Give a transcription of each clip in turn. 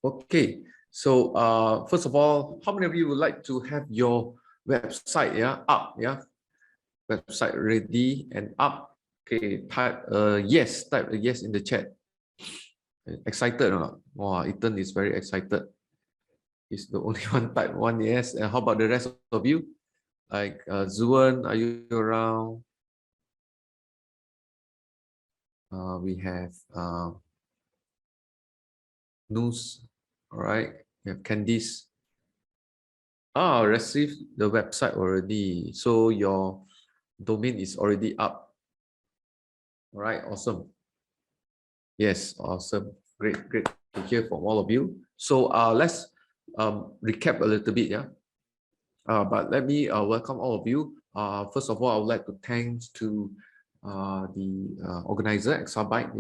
Okay, so first of all, how many of you would like to have your website up? Website ready and up. Okay, type yes, type a yes in the chat. Excited or not? Wow, Ethan is very excited. He's the only one type one yes. And how about the rest of you? Like Zuan, are you around? We have Noose, all right. We have Candice. Received the website already. So your domain is already up. All right, awesome. Yes, awesome. Great to hear from all of you. So let's recap a little bit, but let me welcome all of you. First of all, I would like to thank to the organizer, Exabyte,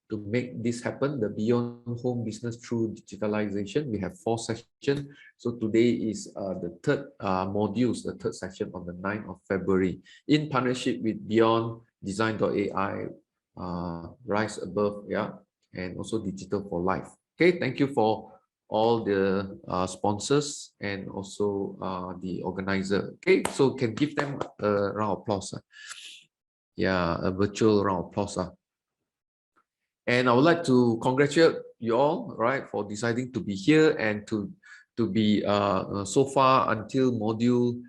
to make this happen, the Beyond Home Business Through Digitalization. We have 4 sessions. So today is the third modules, the third session on the 9th of February in partnership with Beyond Design.ai, Rise Above, and also Digital for Life. Okay, thank you for all the sponsors and also the organizer. Okay, so can give them a round of applause. Yeah, a virtual round of applause. And I would like to congratulate you all, right, for deciding to be here and to be so far until module.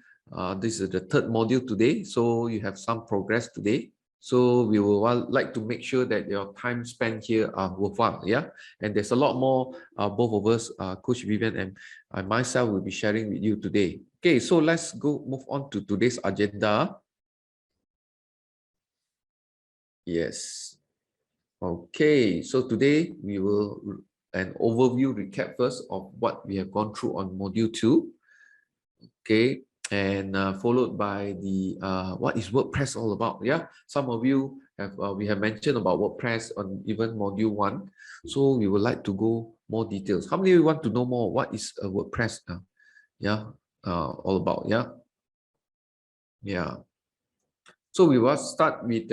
This is the third module today, so you have some progress today. So we will like to make sure that your time spent here are worthwhile, and there's a lot more. Both of us, Coach Vivian and myself, will be sharing with you today. Okay, so let's move on to today's agenda. Yes. Okay, so today we will an overview recap first of what we have gone through on module 2. Okay, and followed by the what is WordPress all about? Some of you have we have mentioned about WordPress on even module 1, so we would like to go more details. How many of you want to know more? What is a WordPress? All about? So we will start with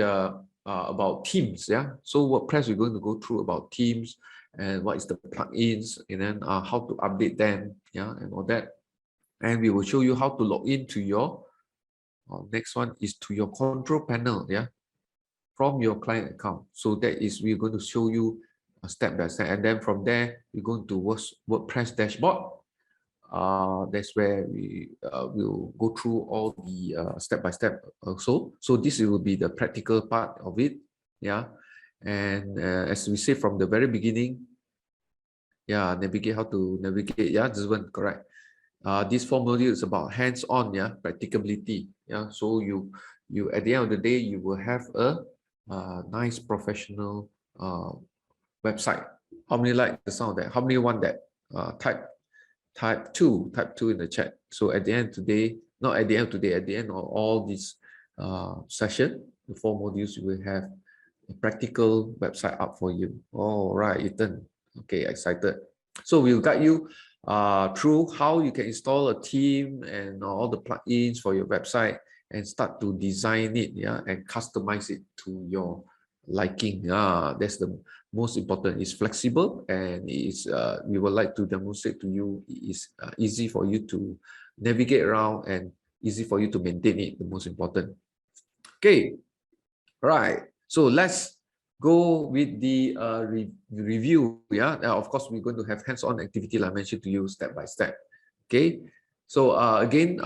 about themes. So WordPress, we're going to go through about themes and what is the plugins, and then how to update them, and all that. And we will show you how to log into your next one is to your control panel, from your client account. So that is, we're going to show you step by step, and then from there we're going to WordPress Dashboard. That's where we will go through all the step by step also. So this will be the practical part of it, and as we say from the very beginning, navigate, how to navigate, this one correct. This 4 module is about hands-on, practicability, so you at the end of the day you will have a nice professional website. How many like the sound of that? How many want that? Type 2 in the chat. So at the end of today, not at the end of today, at the end of all this session, the 4 modules, you will have a practical website up for you. All right, Ethan. Okay, excited. So we'll guide you through how you can install a theme and all the plugins for your website and start to design it, and customize it to your liking. That's the most important. It's flexible, and it's we would like to demonstrate to you it's easy for you to navigate around and easy for you to maintain it, the most important. Okay, right, so let's go with the review. Of course we're going to have hands-on activity like I mentioned to you, step by step. Okay, so again,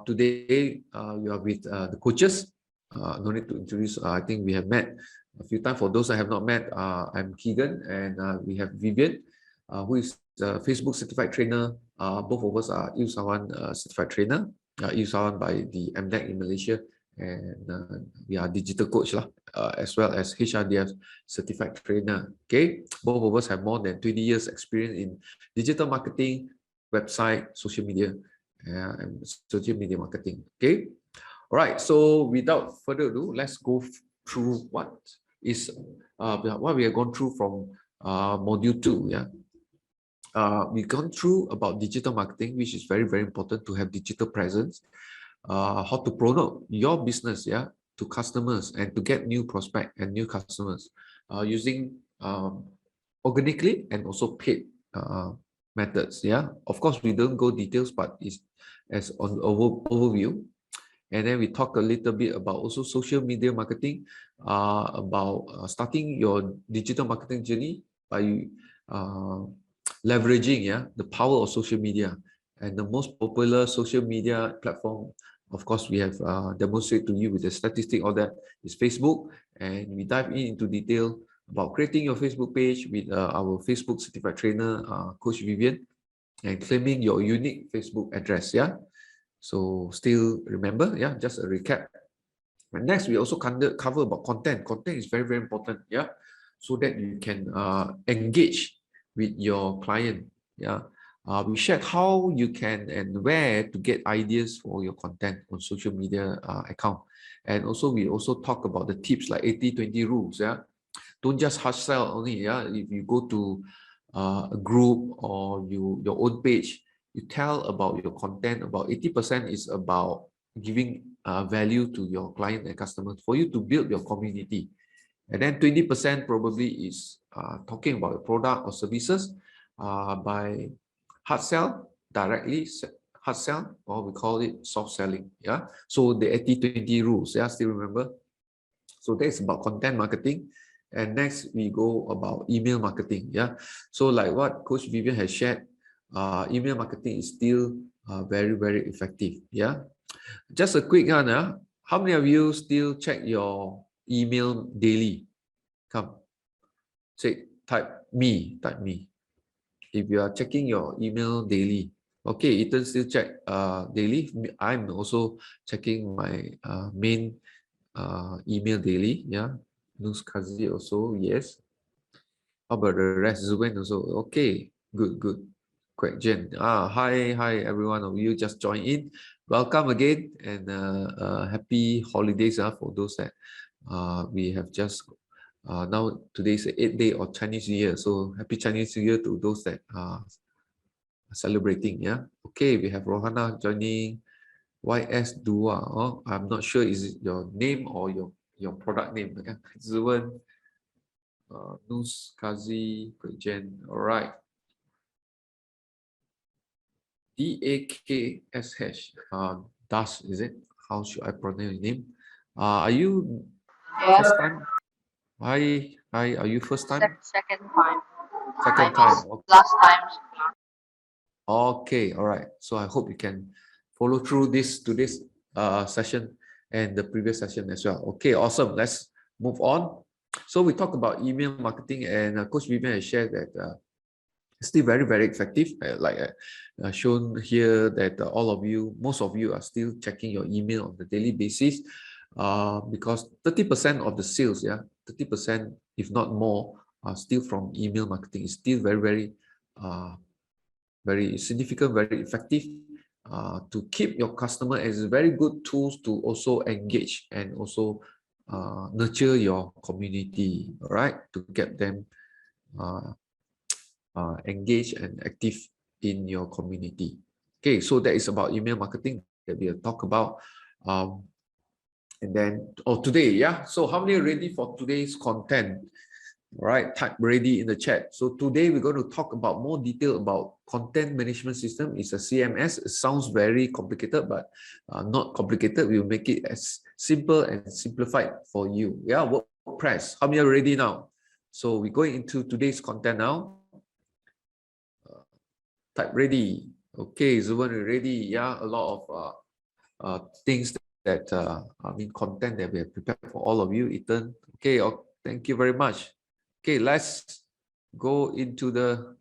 today you are with the coaches. No need to introduce. I think we have met a few times. For those I have not met, I'm Keegan, and we have Vivian, who is a Facebook certified trainer. Both of us are Ilsawan certified trainer, Ilsawan by the MDEC in Malaysia, and we are digital coach as well as HRDF certified trainer. Okay, both of us have more than 20 years experience in digital marketing, website, social media, and social media marketing. Okay, all right, so without further ado, let's go through what we have gone through from module 2. We've gone through about digital marketing, which is very, very important to have digital presence, how to promote your business to customers and to get new prospect and new customers using organically and also paid methods. Yeah, of course we don't go details, but it's as on overview. And then we talk a little bit about also social media marketing, about starting your digital marketing journey by leveraging the power of social media. And the most popular social media platform, of course, we have demonstrated to you with the statistic, all that is Facebook. And we dive into detail about creating your Facebook page with our Facebook certified trainer, Coach Vivian, and claiming your unique Facebook address. Yeah. So still remember, just a recap. And next, we also cover about content. Content is very, very important, so that you can engage with your client. We shared how you can and where to get ideas for your content on social media account. And also, we also talk about the tips like 80-20 rules. Don't just hard sell only. If you go to a group or your own page, you tell about your content. About 80% is about giving value to your client and customers for you to build your community. And then 20% probably is talking about your product or services by hard sell directly, hard sell, or we call it soft selling. So the 80-20 rules, still remember? So that's about content marketing. And next we go about email marketing. So like what Coach Vivian has shared, email marketing is still very, very effective. Just a quick one. How many of you still check your email daily? Come, say, type me. If you are checking your email daily. Okay, Ethan still check daily. I'm also checking my main email daily. Nuskazi also, yes. How about the rest? Zuben also. Okay, good. Quite Jen. Hi, every one of you just joined in. Welcome again, and happy holidays for those that we have just now. Today's the 8th day of Chinese New Year, so happy Chinese New Year to those that are celebrating. Okay, we have Rohana joining. YS Dua. I'm not sure is it your name or your product name. Zuben, Nus, Kazi, Jen. All right. DAKSH. Das, is it? How should I pronounce your name? Are you first time? Hi. Are you first time? Second time. Second time. Okay. Last time. Okay. All right. So I hope you can follow through today's session and the previous session as well. Okay. Awesome. Let's move on. So we talk about email marketing, and Coach Vivian has shared that still very, very effective. Shown here that most of you are still checking your email on the daily basis, because 30% of the sales, 30%, if not more, are still from email marketing. It's still very, very, very significant, very effective to keep your customer as very good tools to also engage and also nurture your community, all right, to get them engaged and active in your community. Okay, so that is about email marketing that we'll talk about. And then, today, so how many are ready for today's content? All right, type ready in the chat. So today we're going to talk about more detail about content management system. It's a CMS. It sounds very complicated, but not complicated. We'll make it as simple and simplified for you. WordPress. How many are ready now? So we're going into today's content now. Type ready. Okay, Zuban ready. A lot of things that content that we have prepared for all of you. Ethan. Okay, thank you very much. Okay, let's go into the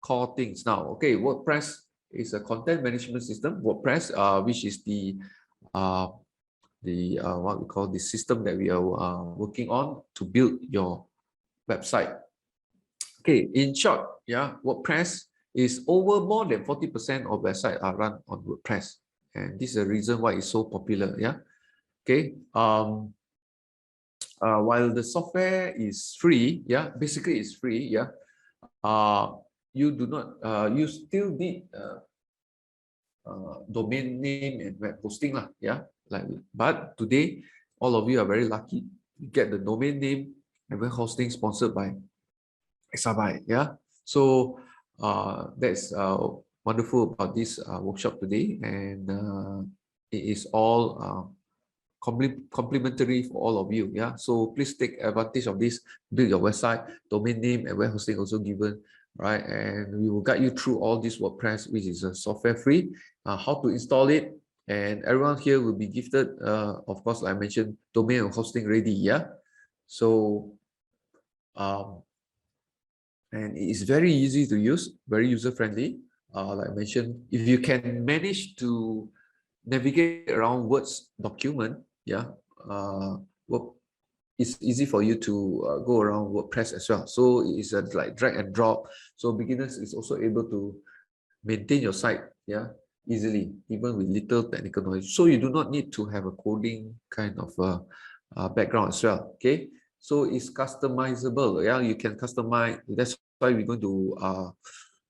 core things now. Okay, WordPress is a content management system. WordPress, which is the what we call the system that we are working on to build your website. Okay, in short, WordPress is over more than 40% of websites are run on WordPress, and this is the reason why it's so popular. Okay. While the software is free, basically it's free. You do not, you still need domain name and web hosting lah. But today, all of you are very lucky. You get the domain name and web hosting sponsored by Exabyte. So that's wonderful about this workshop today, and it is all complimentary for all of you. Yeah, so please take advantage of this. Build your website, domain name, and web hosting also given, right? And we will guide you through all this WordPress, which is a software free, how to install it, and everyone here will be gifted, of course, like I mentioned, domain and hosting ready. Yeah, so and it is very easy to use, very user friendly. Like I mentioned, if you can manage to navigate around Words document, yeah, well, it's easy for you to go around WordPress as well. So it's like drag and drop. So beginners is also able to maintain your site, yeah, easily, even with little technical knowledge. So you do not need to have a coding kind of background as well. Okay, so it's customizable. Yeah, you can customize. That's why we're going to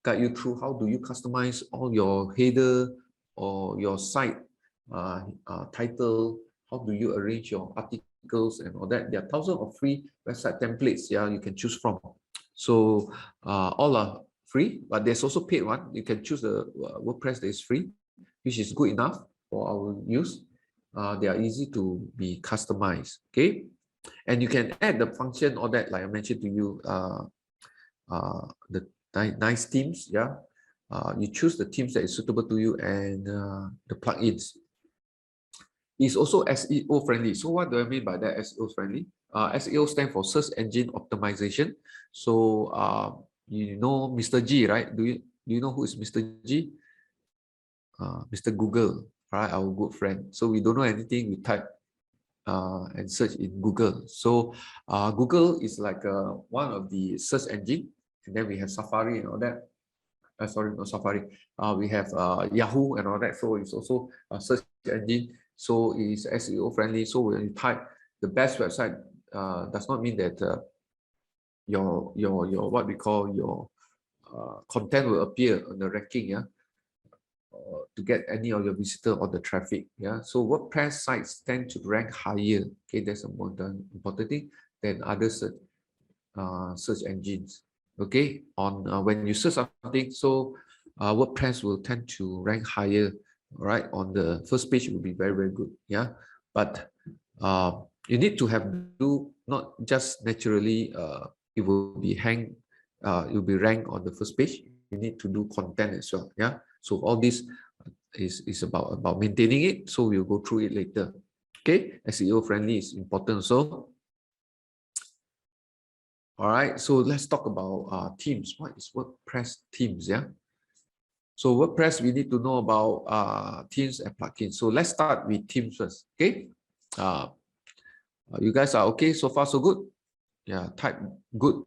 guide you through how do you customize all your header or your site title. How do you arrange your articles and all that? There are thousands of free website templates. Yeah, you can choose from. So all are free, but there's also paid one. You can choose the WordPress that is free, which is good enough for our use. They are easy to be customized. Okay, and you can add the function, all that, like I mentioned to you, the nice themes. Yeah, you choose the themes that is suitable to you, and the plugins. It's also SEO friendly. So what do I mean by that, SEO friendly? SEO stands for search engine optimization. So you know Mr. G, right? Do you know who is Mr. G? Mr. Google, right? Our good friend. So we don't know anything, we type and search in Google. So Google is like one of the search engine, and then we have Safari and all that. Sorry, not Safari. We have Yahoo and all that. So it's also a search engine. So it's SEO friendly. So when you type the best website, does not mean that your what we call your content will appear on the ranking. Yeah, to get any of your visitor or the traffic. Yeah, so WordPress sites tend to rank higher. Okay, that's a more important thing than other search engines. Okay, on when you search something, so WordPress will tend to rank higher, right? On the first page, it will be very good. Yeah, but you need to have not just naturally it will be it will be ranked on the first page. You need to do content as well. Yeah, so all this is about maintaining it. So we'll go through it later. Okay, SEO friendly is important. So all right, so let's talk about themes. What is WordPress themes? Yeah, so WordPress, we need to know about themes and plugins. So let's start with themes first. Okay, you guys are okay so far, so good? Yeah, type good.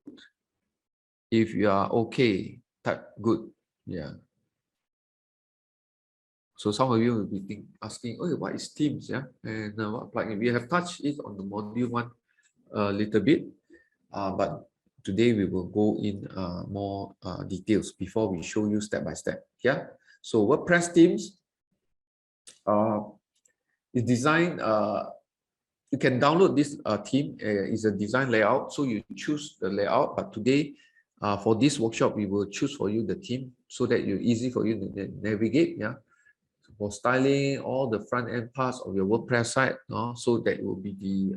If you are okay, type good. Yeah. So some of you will be asking, oh, what is themes? Yeah, and what plugin? We have touched it on the module one a little bit, but today we will go in more details before we show you step by step. Yeah, so WordPress themes is designed. You can download this theme. Is a design layout, so you choose the layout. But today, for this workshop, we will choose for you the theme so that you're easy for you to navigate. Yeah, for styling all the front end parts of your WordPress site, so that will be the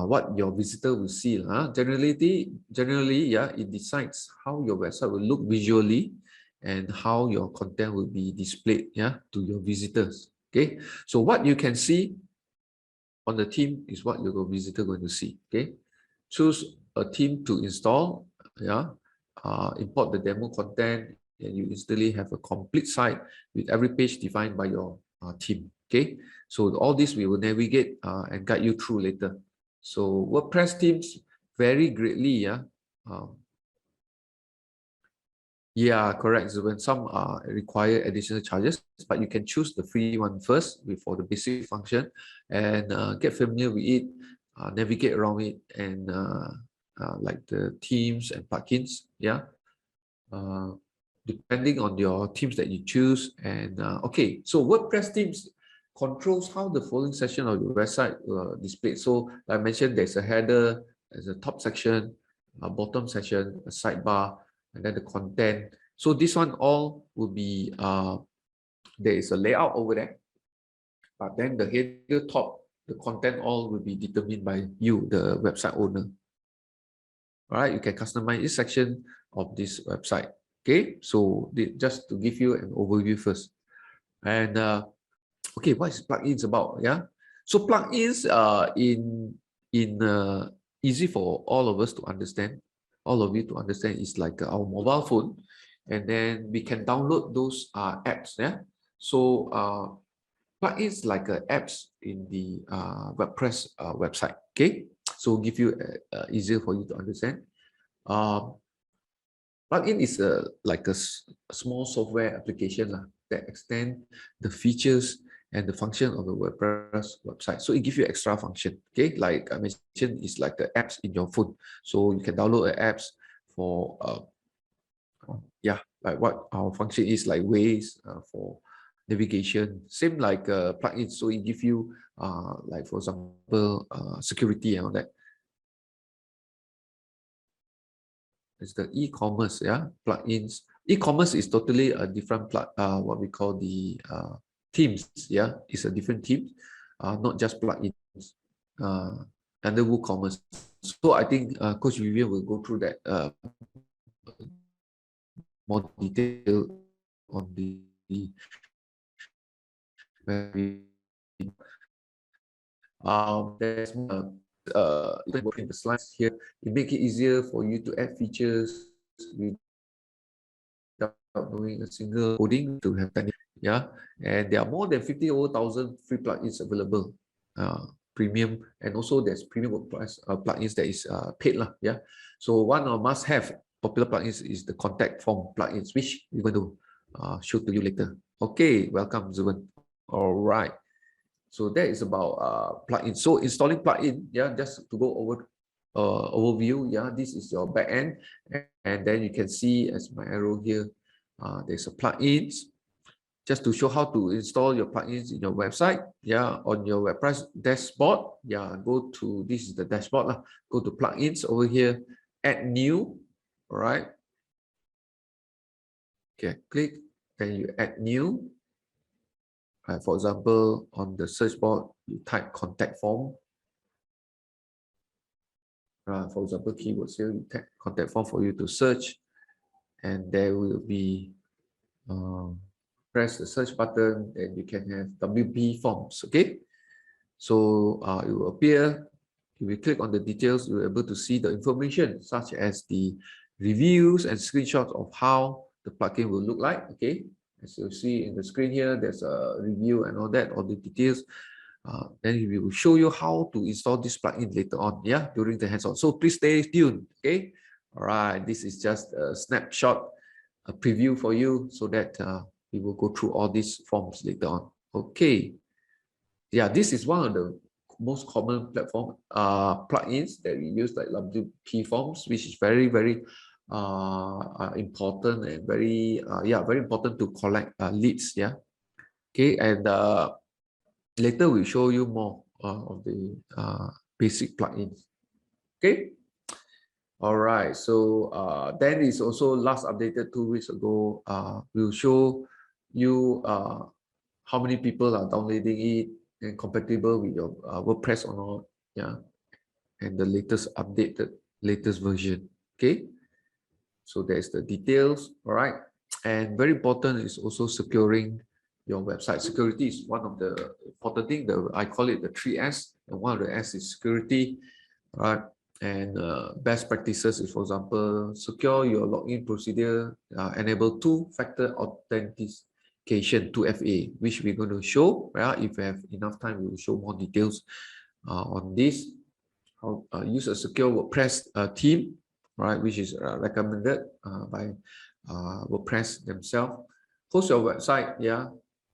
what your visitor will see. Generally, yeah, it decides how your website will look visually and how your content will be displayed, yeah, to your visitors. Okay, so what you can see on the theme is what your visitor going to see. Okay, choose a theme to install. Yeah, import the demo content, and you instantly have a complete site with every page defined by your theme. Okay, so all this we will navigate and guide you through later. So WordPress themes vary greatly. Yeah, yeah, correct. So when some require additional charges, but you can choose the free one first for the basic function, and get familiar with it, navigate around it, and like the themes and plugins. Yeah, depending on your themes that you choose. And okay, so WordPress themes controls how the following section of your website displayed. So like I mentioned, there's a header, there's a top section, a bottom section, a sidebar, and then the content. So this one all will be there is a layout over there, but then the header top, the content all will be determined by you, the website owner. All right, you can customize this section of this website. Okay, so just to give you an overview first. And okay, what is plugins about? Yeah, so plugins easy for all of us to understand, all of you to understand, is like our mobile phone, and then we can download those apps. Yeah, so plugins like apps in the WordPress website. Okay, so give you easier for you to understand. Plugin is like a small software application that extend the features and the function of the WordPress website. So it gives you extra function. Okay, like I mentioned, it's like the apps in your phone. So you can download the apps for yeah, like what our function is, like ways for navigation. Same like plugins. So it gives you like for example security and all that. It's the e-commerce, yeah, plugins. E-commerce is totally a different what we call the themes, yeah, it's a different theme, not just plugins under WooCommerce. So I think Coach Vivian will go through that more detail on the there's in the slides here. It make it easier for you to add features without doing a single coding to have that. Yeah, and there are more than 50,000 free plugins available, premium, and also there's premium WordPress plugins that is paid lah. Yeah, so one of must-have popular plugins is the contact form plugins, which we're going to show to you later. Okay, welcome, Zuban. All right. So that is about plugin. So installing plugin, yeah, just to go over overview, yeah, this is your backend, and then you can see as my arrow here, there's a plugins. Just to show how to install your plugins in your website, yeah, on your WordPress dashboard, yeah, go to, this is the dashboard lah. Go to plugins over here, add new, all right. Okay, click, then you add new. For example, on the search bar, you type contact form. For example, keywords here, you type contact form for you to search, and there will be press the search button, and you can have WP forms. Okay, so it will appear. If you click on the details, you're able to see the information such as the reviews and screenshots of how the plugin will look like. Okay, as you see in the screen here, there's a review and all that, all the details. Then we will show you how to install this plugin later on, yeah, during the hands-on. So please stay tuned. Okay, all right, this is just a snapshot, a preview for you, so that we will go through all these forms later on. Okay, yeah, this is one of the most common platform plugins that we use, like WP forms, which is very important and very very important to collect leads. Yeah, okay, and later we'll show you more of the basic plugins. Okay, all right, so then is also last updated 2 weeks ago. We'll show you how many people are downloading it and compatible with your WordPress or not. Yeah, and the latest updated latest version. Okay, so there's the details. All right, and very important is also securing your website. Security is one of the important thing. I call it the 3S, and one of the S is security. All right, and best practices is, for example, secure your login procedure, enable two-factor authentication, 2FA, which we're going to show. If we have enough time, we will show more details on this. How use a secure WordPress theme, right, which is recommended by WordPress themselves. Host your website, yeah,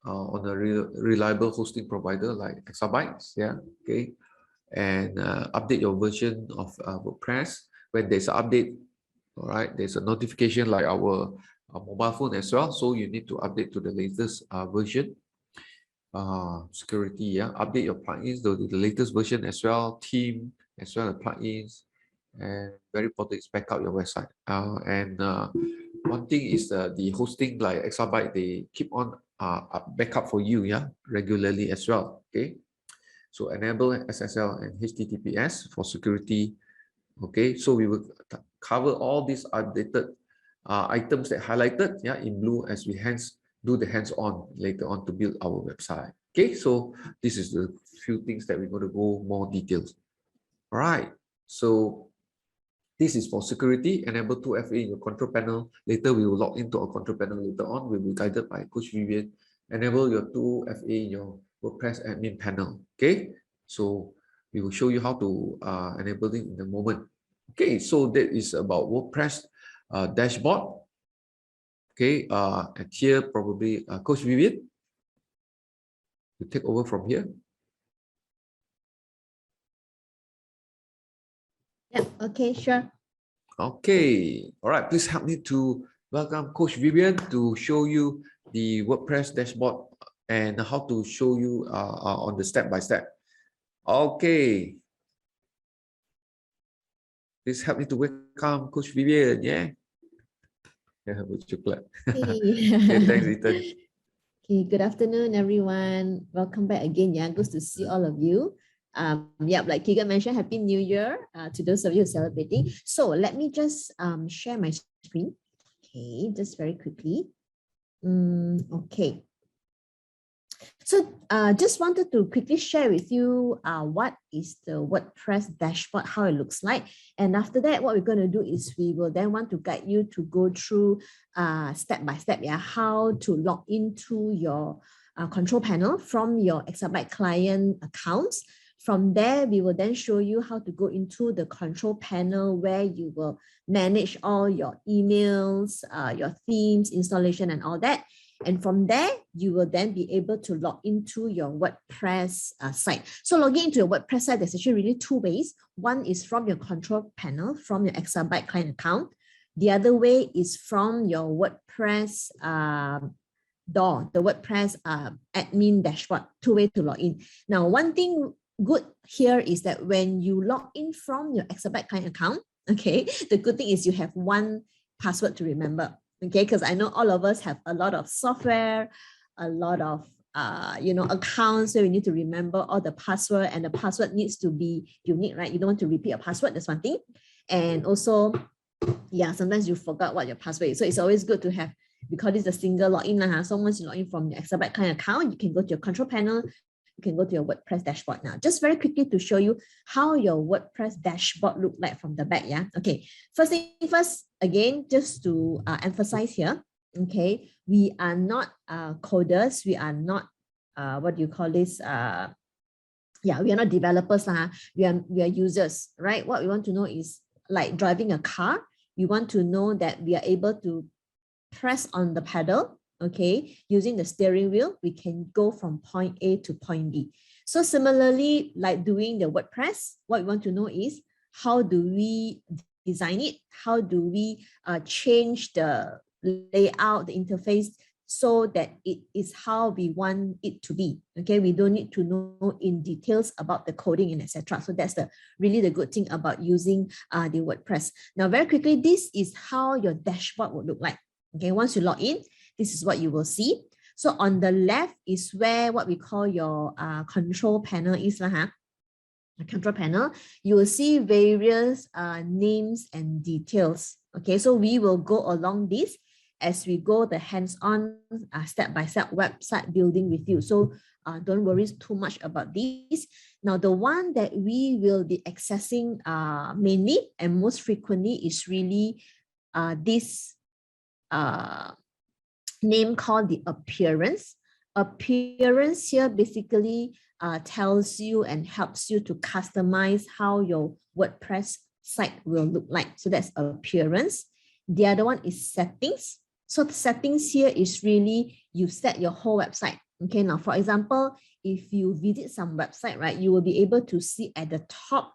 on a reliable hosting provider like Exabytes, yeah, okay, and update your version of WordPress when there's an update. All right, there's a notification like our mobile phone as well, so you need to update to the latest version. Security, yeah, update your plugins to the latest version as well, theme as well as plugins, and very important is back up your website. One thing is the hosting, like Exabyte, they keep on backup for you, yeah, regularly as well. Okay, so enable SSL and HTTPS for security. Okay, so we will cover all these updated items that highlighted, yeah, in blue as we do the hands-on later on to build our website. Okay, so this is the few things that we're going to go more details. All right, so this is for security. Enable 2FA in your control panel. Later we will log into our control panel later on. We'll be guided by Coach Vivian. Enable your 2FA in your WordPress admin panel. Okay, so we will show you how to enable it in a moment. Okay, so that is about WordPress dashboard. Okay, and here probably Coach Vivian, you take over from here. Yeah, okay, sure. Okay, all right, please help me to welcome Coach Vivian to show you the WordPress dashboard and how to show you on the step-by-step. Okay. Please help me to welcome Coach Vivian, yeah? Yeah, chocolate. Okay, thanks, Ethan. Okay, good afternoon, everyone. Welcome back again. Yeah, good to see all of you. Yeah, like Keegan mentioned, Happy New Year to those of you celebrating. So let me just share my screen. Okay, just very quickly. Okay. So just wanted to quickly share with you what is the WordPress dashboard, how it looks like. And after that, what we're going to do is we will then want to guide you to go through step by step, yeah, how to log into your control panel from your Exabyte client accounts. From there, we will then show you how to go into the control panel where you will manage all your emails, your themes, installation, and all that. And from there, you will then be able to log into your WordPress site. So logging into your WordPress site, there's actually really two ways. One is from your control panel, from your Exabyte client account. The other way is from your WordPress door, the WordPress admin dashboard, two-way to log in. Now, one thing good here is that when you log in from your Exabyte client account, okay, the good thing is you have one password to remember. Okay, because I know all of us have a lot of software, a lot of accounts, so we need to remember all the password, and the password needs to be unique, right? You don't want to repeat a password, that's one thing. And also, yeah, sometimes you forgot what your password is. So it's always good to have, we call this a single login. So once you log in from your Exabyte client account, you can go to your control panel, you can go to your WordPress dashboard now. Just very quickly to show you how your WordPress dashboard look like from the back, yeah? Okay, first thing first, again, just to emphasize here, okay, we are not coders, we are not, what do you call this? Yeah, we are not developers, we are users, right? What we want to know is like driving a car, we want to know that we are able to press on the pedal, okay, using the steering wheel, we can go from point A to point B. So similarly, like doing the WordPress, what we want to know is how do we design it? How do we change the layout, the interface, so that it is how we want it to be. Okay, we don't need to know in details about the coding and etc. So that's really the good thing about using the WordPress. Now, very quickly, this is how your dashboard would look like. Okay, once you log in, this is what you will see. So on the left is where what we call your control panel is. Control panel, you will see various names and details. Okay, so we will go along this as we go the hands-on step-by-step website building with you. So don't worry too much about this. Now, the one that we will be accessing mainly and most frequently is really this name called the appearance. Appearance here basically tells you and helps you to customize how your WordPress site will look like. So that's appearance. The other one is settings. So the settings here is really you set your whole website. Okay, now for example, if you visit some website, right, you will be able to see at the top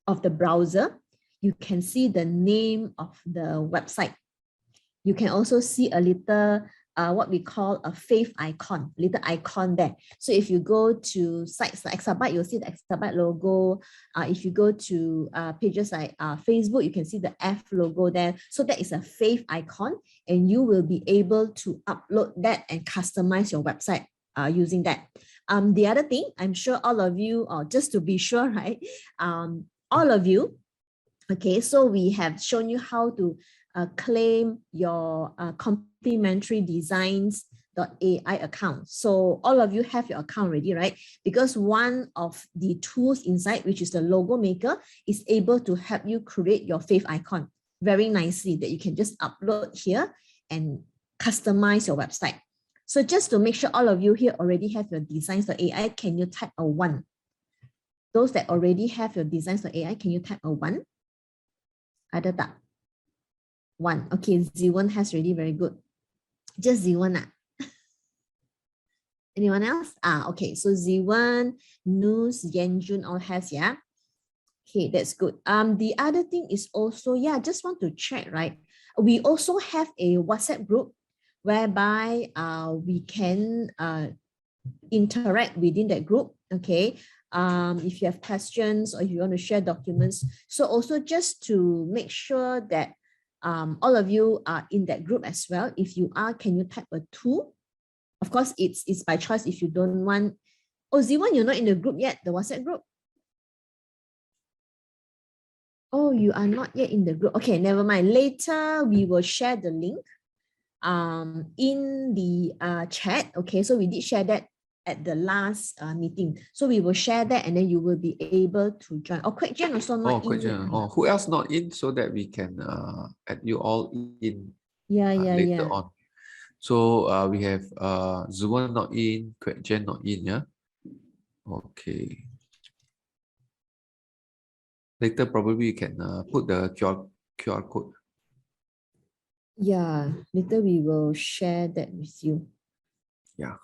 of the browser, you can see the name of the website. You can also see a little what we call a fave icon, little icon there. So if you go to sites like Exabyte, you'll see the Exabyte logo. If you go to pages like Facebook, you can see the F logo there. So that is a fave icon, and you will be able to upload that and customize your website using that. The other thing, I'm sure all of you, or just to be sure, right? All of you, okay, so we have shown you how to claim your complimentary designs.ai account. So all of you have your account already, right? Because one of the tools inside, which is the logo maker, is able to help you create your fave icon very nicely that you can just upload here and customize your website. So just to make sure all of you here already have your designs.ai, can you type a 1? Those that already have your designs.ai, can you type a 1? Ada tak? 1. Okay, Z1 has already, very good. Just Z1. Anyone else? Okay, so Z1, Nus, Yenjun all has, yeah? Okay, that's good. The other thing is also, yeah, just want to check, right? We also have a WhatsApp group whereby we can interact within that group, okay? If you have questions or if you want to share documents. So also just to make sure that all of you are in that group as well. If you are, can you type a 2? Of course, it's by choice if you don't want. Oh, Z1, you're not in the group yet, the WhatsApp group? Oh, you are not yet in the group. Okay, never mind. Later, we will share the link in the chat. Okay, so we did share that at the last meeting. So we will share that and then you will be able to join. Oh, Kwek Jen also not in. Who else not in so that we can add you all in later on. So we have Zuan not in, Kwek Jen not in, yeah? Okay. Later probably you can put the QR code. Yeah, later we will share that with you. Yeah.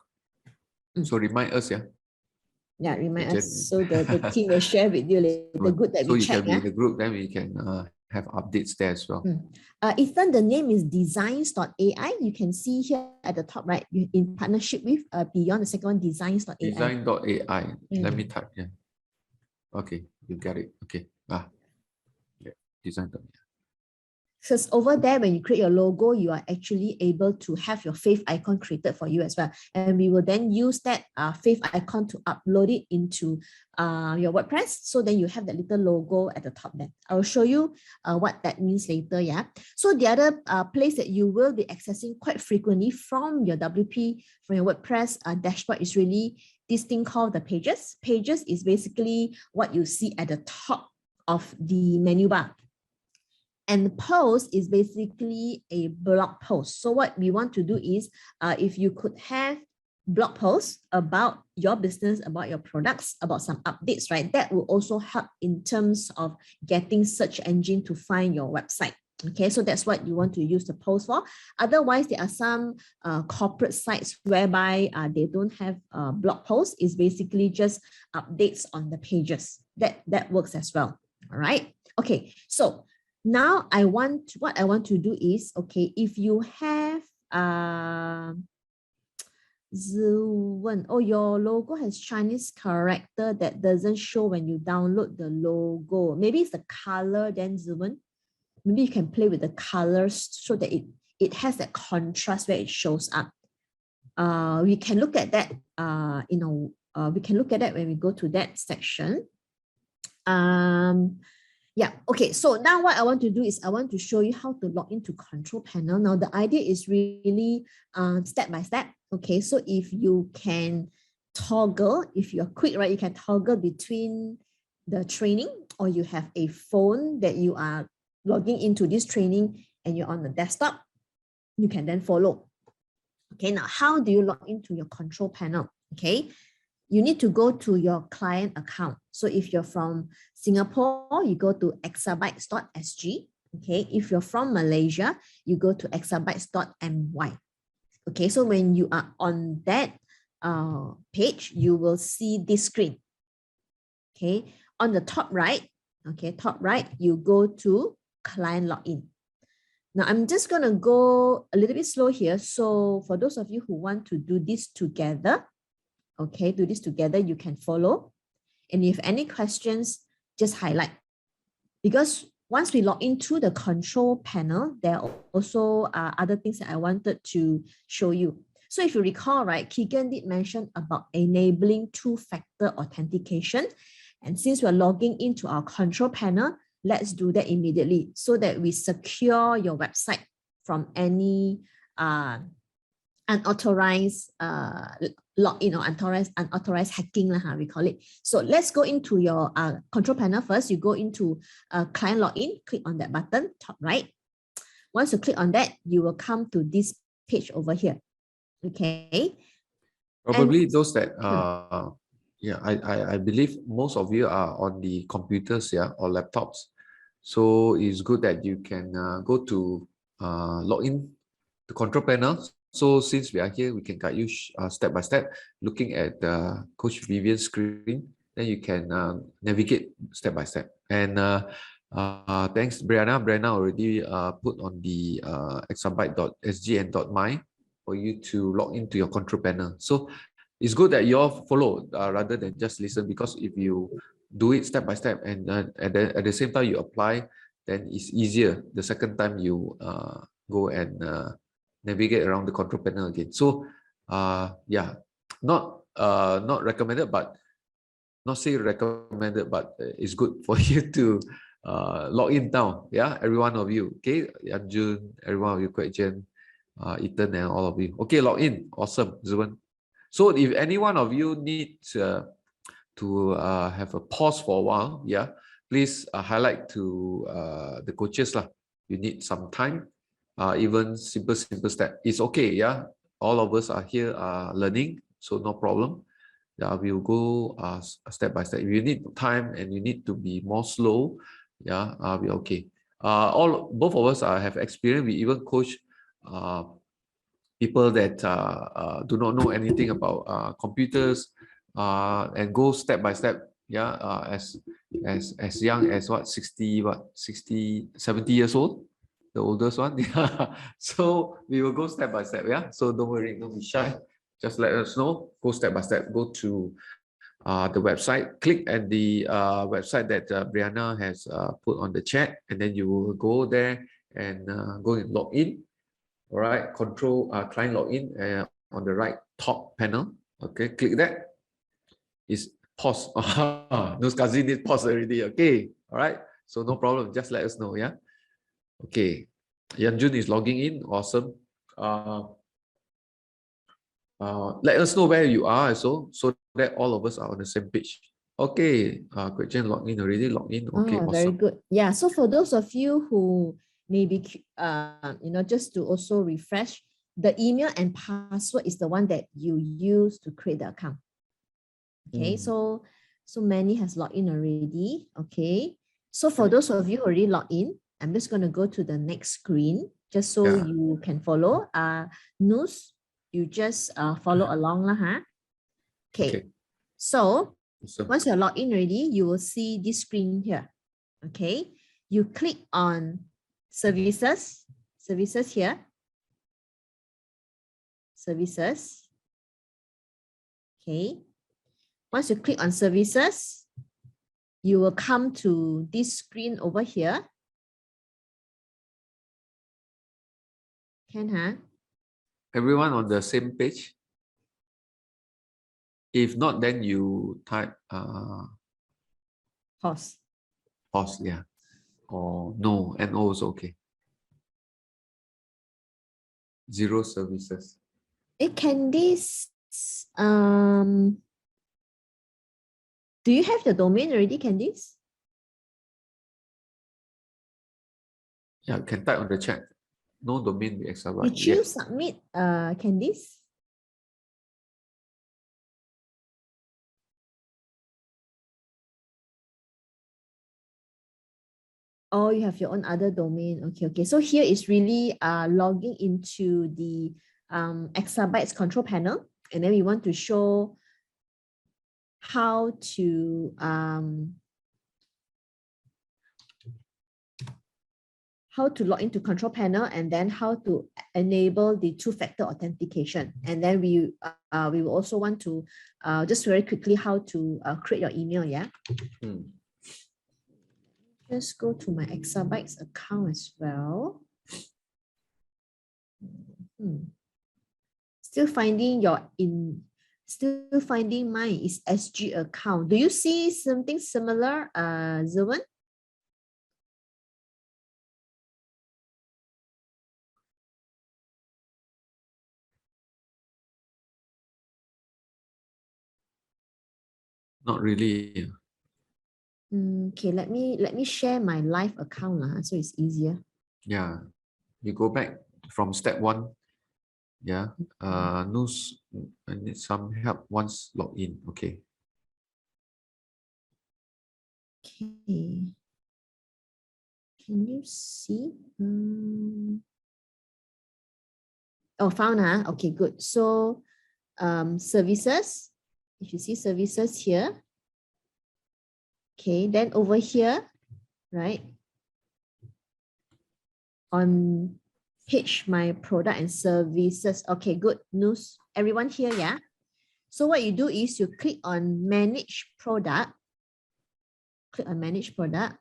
So remind us, yeah? Yeah, remind us. So the team will share with you later. Good that we check. So you can be in the group, then we can have updates there as well. Ethan, the name is designs.ai. You can see here at the top, right? In partnership with Beyond, the second one, designs.ai. Design.ai. Let me type here. Okay, you got it. Okay. Yeah, design.ai. Because over there, when you create your logo, you are actually able to have your fave icon created for you as well. And we will then use that fave icon to upload it into your WordPress. So then you have that little logo at the top there. I will show you what that means later, yeah. So the other place that you will be accessing quite frequently from your WP, from your WordPress dashboard is really this thing called the pages. Pages is basically what you see at the top of the menu bar. And post is basically a blog post. So what we want to do is, if you could have blog posts about your business, about your products, about some updates, right? That will also help in terms of getting search engine to find your website. Okay, so that's what you want to use the post for. Otherwise, there are some corporate sites whereby they don't have blog posts. It's basically just updates on the pages. That works as well. All right. Okay, so now what I want to do is, okay, if you have your logo has Chinese character that doesn't show when you download the logo. Maybe it's the color then, Zuwen. Maybe you can play with the colors so that it has that contrast where it shows up. We can look at that, we can look at that when we go to that section. Yeah, okay, so now what I want to do is I want to show you how to log into control panel. Now the idea is really step by step. Okay, so if you can toggle, if you're quick, right, you can toggle between the training, or you have a phone that you are logging into this training and you're on the desktop, you can then follow. Okay, now how do you log into your control panel? Okay, you need to go to your client account. So if you're from Singapore, you go to exabytes.sg. Okay, if you're from Malaysia, you go to exabytes.my. Okay, so when you are on that page, you will see this screen. Okay, on the top right, you go to client login. Now I'm just going to go a little bit slow here. So for those of you who want to do this together, okay, do this together, you can follow. And if any questions, just highlight. Because once we log into the control panel, there are also other things that I wanted to show you. So if you recall, right, Keegan did mention about enabling two-factor authentication. And since we're logging into our control panel, let's do that immediately so that we secure your website from any unauthorized login or unauthorized hacking, we call it. So let's go into your control panel first. You go into client login, click on that button, top right. Once you click on that, you will come to this page over here. Okay. Probably and those that yeah, I believe most of you are on the computers, yeah, or laptops. So it's good that you can go to log in to control panel. So since we are here, we can guide you step by step, looking at Coach Vivian's screen. Then you can navigate step by step. And thanks, Brianna. Brianna already put on the exabyte.sg and .my for you to log into your control panel. So it's good that you all follow rather than just listen, because if you do it step by step and at the same time you apply, then it's easier the second time you go and navigate around the control panel again. So yeah, not recommended, but not say recommended, but it's good for you to log in now. Yeah, every one of you. Okay, Yanjun, every one of you, Kwek Jen, Ethan, and all of you. Okay, log in. Awesome, Zuan. So if any one of you needs to have a pause for a while, yeah, please highlight to the coaches lah. You need some time, even simple step. It's okay, yeah. All of us are here learning, so no problem. Yeah, we'll go step by step. If you need time and you need to be more slow, yeah, we're okay. Both of us have experience. We even coach people that do not know anything about computers and go step by step, yeah, as young as 60 70 years old, the oldest one. Yeah. So we will go step by step, yeah. So don't worry, don't be shy, just let us know. Go step by step. Go to the website, click at the website that Brianna has put on the chat, and then you will go there and go and log in. All right, control client login on the right top panel. Okay, click that. Is pause. Nuskazi did pause already. Okay, all right. So no problem. Just let us know. Yeah. Okay. Yanjun is logging in. Awesome. Let us know where you are also, so that all of us are on the same page. Okay. Kwek Jen logged in already. Logged in. Okay. Oh, awesome. Very good. Yeah. So for those of you who maybe just to also refresh, the email and password is the one that you use to create the account. Okay, so many has logged in already. Okay, so for those of you who already logged in, I'm just going to go to the next screen just so you can follow. Nus, you just follow along lah, huh? Okay. So once you're logged in already, you will see this screen here. Okay, you click on services here. Services. Okay. Once you click on services, you will come to this screen over here. Can, huh? Everyone on the same page? If not, then you type pause. Pause, yeah. Or no, NO is okay. 0 services. Candice, do you have the domain already, Candice? Yeah, you can type on the chat. No domain with exabyte. Did you submit, Candice? Oh, you have your own other domain. Okay. So here is really logging into the exabytes control panel, and then we want to show how to how to log into control panel, and then how to enable the two-factor authentication. And then we will also want to just very quickly how to create your email. Yeah. Just go to my Exabytes account as well. Still finding mine is SG account. Do you see something similar, Zerwan? Not really. Okay, let me share my live account so it's easier. Yeah, you go back from step 1. Yeah, news. I need some help once logged in. Okay. Okay. Can you see? Oh, found, huh? Okay, good. So, services. If you see services here. Okay, then over here, right? On page my product and services. Okay, good news. Everyone here, yeah? So what you do is you click on manage product. Click on manage product.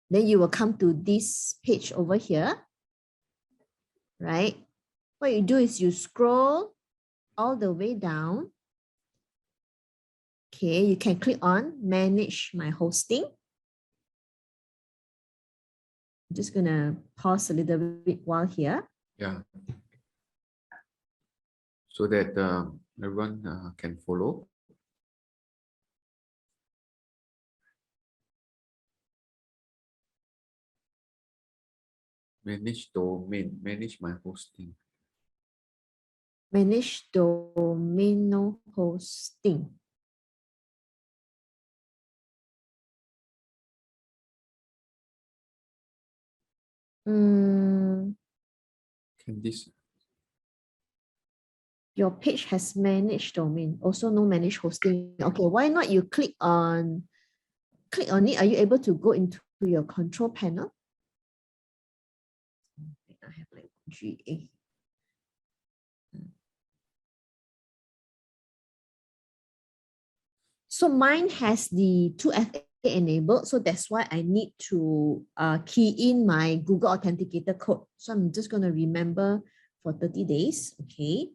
Then you will come to this page over here, right? What you do is you scroll all the way down. Okay, you can click on manage my hosting. I'm just gonna pause a little bit while here. Yeah. So that everyone can follow. Manage domain, manage my hosting. Manage domain hosting. Can this? Your page has managed domain, also no manage hosting. Okay, why not you click on it? Are you able to go into your control panel? I have like GA. So mine has the 2FA enabled. So that's why I need to key in my Google Authenticator code. So I'm just going to remember for 30 days. Okay.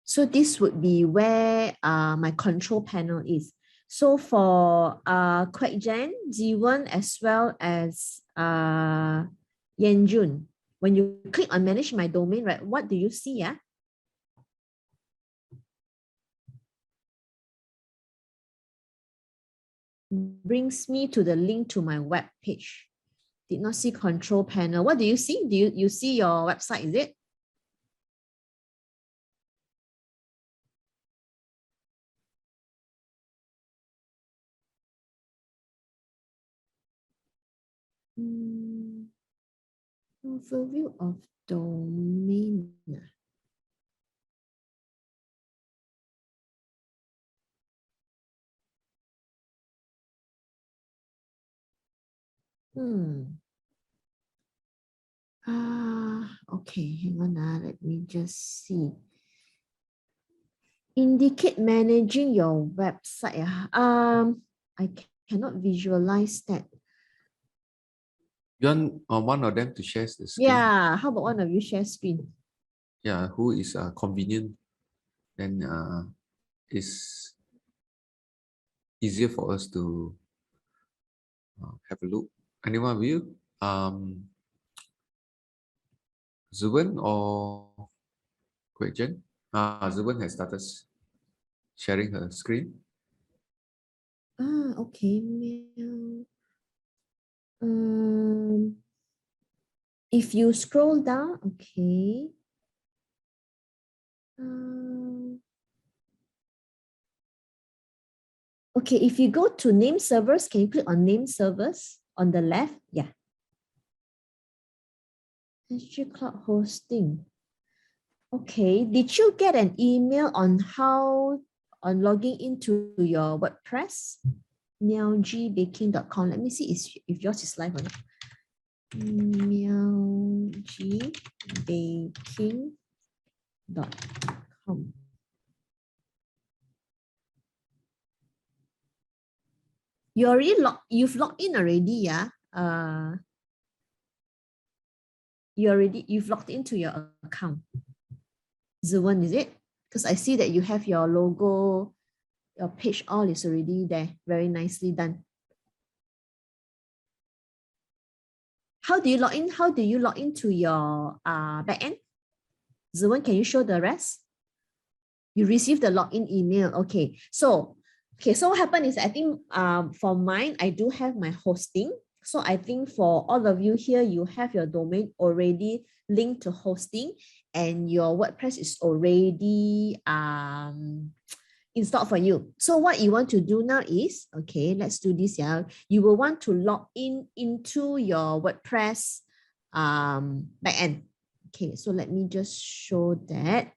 So this would be where my control panel is. So for Kwek Jen, Jiwon, as well as Yenjun, when you click on manage my domain, right, what do you see? Yeah? Brings me to the link to my web page. Did not see control panel. What do you see? Do you see your website, is it? Overview of domain. Okay, hang on. Let me just see. Indicate managing your website. I cannot visualize that. You want one of them to share the screen? Yeah, how about one of you share screen? Yeah, who is convenient, then is easier for us to have a look. Anyone of you? Zuben or Kwek Jen? Zuben has started sharing her screen. Okay. If you scroll down, okay. Okay, if you go to name servers, can you click on name servers on the left? Yeah. SG Cloud Hosting. Okay, did you get an email on logging into your WordPress? meowgbaking.com. Let me see if yours is live or not. meowgbaking.com. You've logged in already, yeah? You've logged into your account. Zuan, is it? Because I see that you have your logo, your page all is already there. Very nicely done. How do you log in? How do you log into your backend? Zuan, can you show the rest? You received the login email. Okay. So what happened is I think for mine, I do have my hosting. So I think for all of you here, you have your domain already linked to hosting and your WordPress is already installed for you. So what you want to do now is, okay, let's do this. Yeah, you will want to log in into your WordPress backend. Okay, so let me just show that.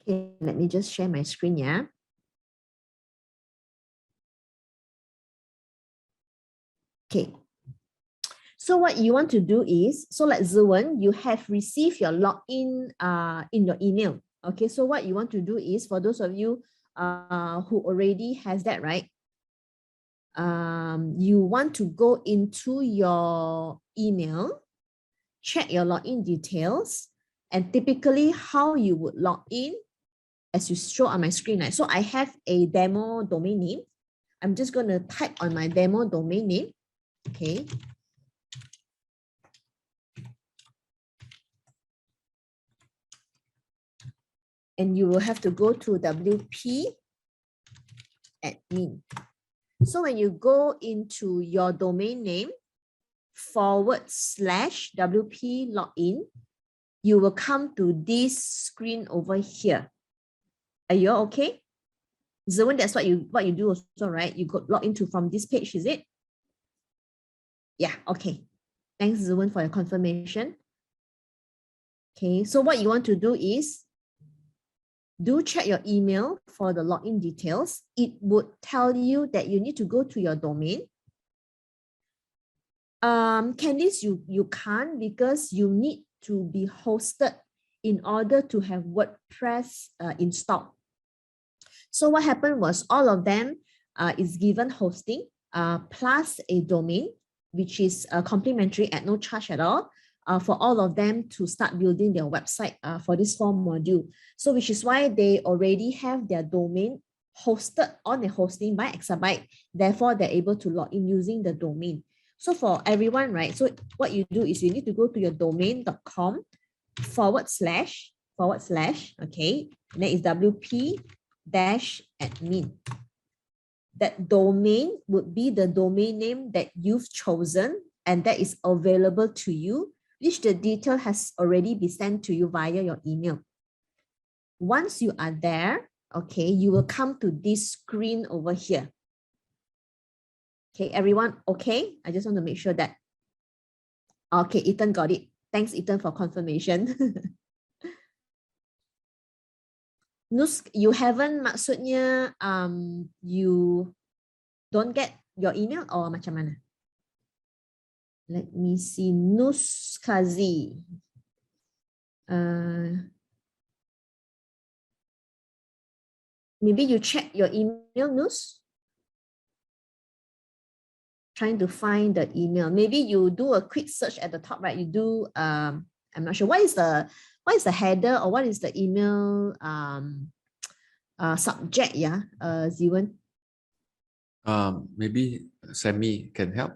Okay, let me just share my screen, yeah. Okay. So what you want to do is, so like Zuan, you have received your login in your email. Okay, so what you want to do is, for those of you who already has that, right? You want to go into your email, check your login details, and typically how you would log in, as you show on my screen, right? So I have a demo domain name. I'm just going to type on my demo domain name. Okay. And you will have to go to WP admin. So when you go into your domain name /WP login, you will come to this screen over here. Are you okay? Zuan, that's what you do also, right? You got log into from this page, is it? Yeah, okay. Thanks, Zuan, for your confirmation. Okay, so what you want to do is, do check your email for the login details. It would tell you that you need to go to your domain. Candice, you can't, because you need to be hosted in order to have WordPress installed. So what happened was, all of them is given hosting plus a domain, which is complimentary at no charge at all, for all of them to start building their website for this form module. So which is why they already have their domain hosted on a hosting by Exabyte. Therefore, they're able to log in using the domain. So for everyone, right? So what you do is you need to go to your domain.com // okay, and then it's WP-admin. That domain would be the domain name that you've chosen and that is available to you, which the detail has already been sent to you via your email. Once you are there, okay, you will come to this screen over here. Okay, everyone, okay? I just want to make sure that. Okay, Ethan got it. Thanks, Ethan, for confirmation. Nus, you haven't, maksudnya you don't get your email or macam mana? Let me see. Nus Kazi. Maybe you check your email, Nus. Trying to find the email. Maybe you do a quick search at the top, right? You do, I'm not sure. What is the header or what is the email subject, yeah, Ziwan? Maybe Sammy can help.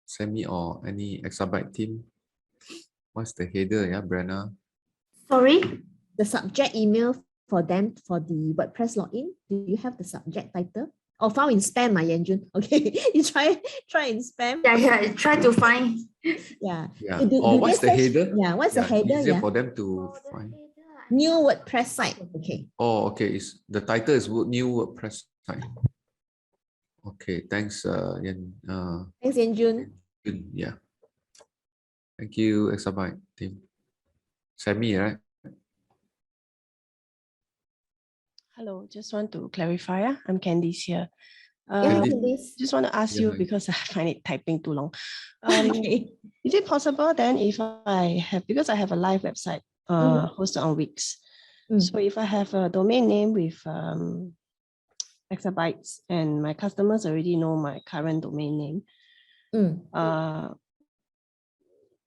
Sammy or any Exabyte team. What's the header, yeah, Brenna? Sorry, the subject email for them for the WordPress login? Do you have the subject title? Oh, found in spam, Yanjun. Okay, you try in spam. Yeah, try to find. Yeah. Yeah. Do Or they what's the search- header? Yeah, what's the header? Easier Yeah. for them to find. New WordPress site. Okay. Oh, okay. It's the title is new WordPress site. Okay, thanks, Yan. Thanks, Yanjun. Yeah. Thank you, Exabyte team. Sammy, right? Hello, just want to clarify. I'm Candice here. Yeah, Candice. Candice. Just want to ask Yeah, you hi. because I find it typing too long. Okay. Is it possible then if I have, because I have a live website hosted on Wix. So if I have a domain name with exabytes and my customers already know my current domain name,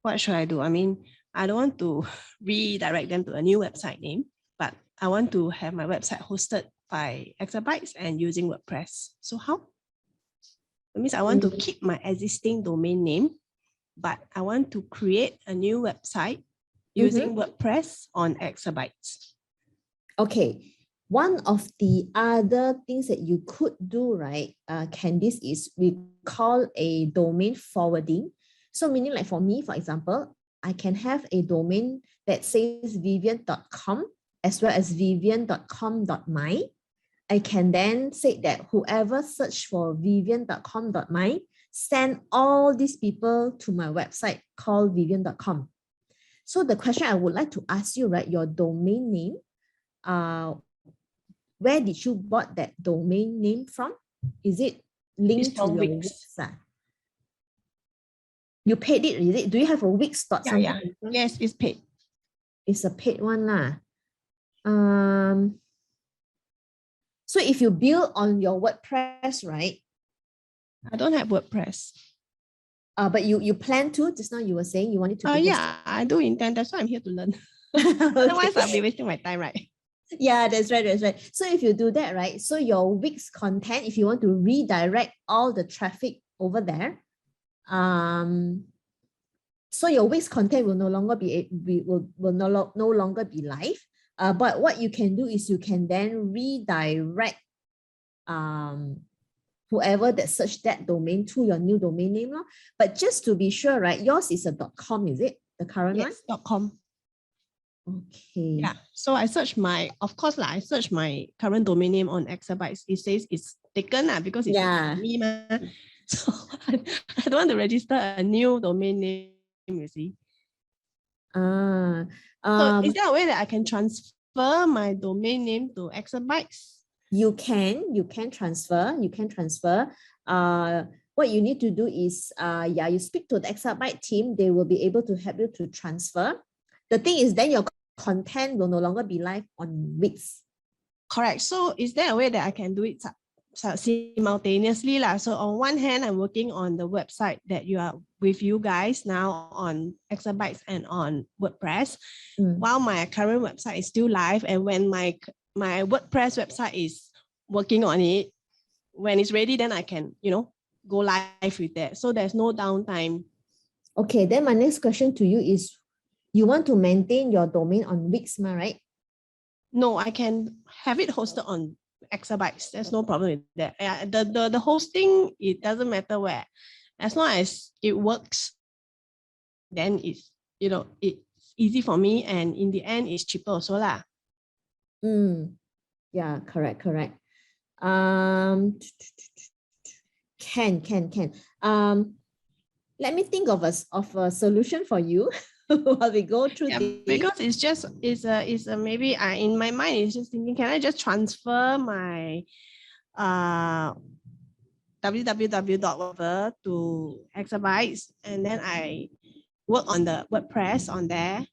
what should I do? I mean, I don't want to redirect them to a new website name, but I want to have my website hosted by exabytes and using WordPress. So how? That means I want to keep my existing domain name, but I want to create a new website using WordPress on exabytes. Okay. One of the other things that you could do, right, Candice, is we call a domain forwarding. So meaning like for me, for example, I can have a domain that says vivian.com as well as vivian.com.my. I can then say that whoever search for vivian.com.my, send all these people to my website called vivian.com. So the question I would like to ask you, right, your domain name, where did you bought that domain name from? Is it linked to your Wix? You paid it, is it? Do you have a Wix dot something? Yeah. Yes, it's paid. It's a paid one lah. So if you build on your WordPress, right? I don't have WordPress. But you plan to, just now you were saying you wanted to. Yeah, I do intend. That's why I'm here to learn. Otherwise, I'll be wasting my time, right? Yeah, that's right. So if you do that, right? So your Wix content, if you want to redirect all the traffic over there, so your Wix content will no longer no longer be live. But what you can do is you can then redirect whoever that searched that domain to your new domain name. But just to be sure, right? Yours is a .com, is it? The current one? Yes, .com. Okay. Yeah. So I search I search my current domain name on exabytes. It says it's taken because it's me. So I don't want to register a new domain name, you see. So is there a way that I can transfer my domain name to exabytes? You can transfer. What you need to do is, you speak to the exabyte team. They will be able to help you to transfer. The thing is, then your content will no longer be live on Wix. Correct. So is there a way that I can do it simultaneously? So on one hand, I'm working on the website that you are with you guys now on exabytes and on WordPress, while my current website is still live. And when my WordPress website is working on it, when it's ready, then I can, go live with that. So there's no downtime. Okay, then my next question to you is, you want to maintain your domain on Wix, right? No, I can have it hosted on exabytes. There's no problem with that. The hosting, it doesn't matter where. As long as it works, then it's, it's easy for me. And in the end, it's cheaper also lah. Yeah, correct. Can. Let me think of a solution for you while we go through this. Because it's maybe in my mind, it's just thinking, can I just transfer my www.whatever to exabytes, and then I work on the WordPress on there,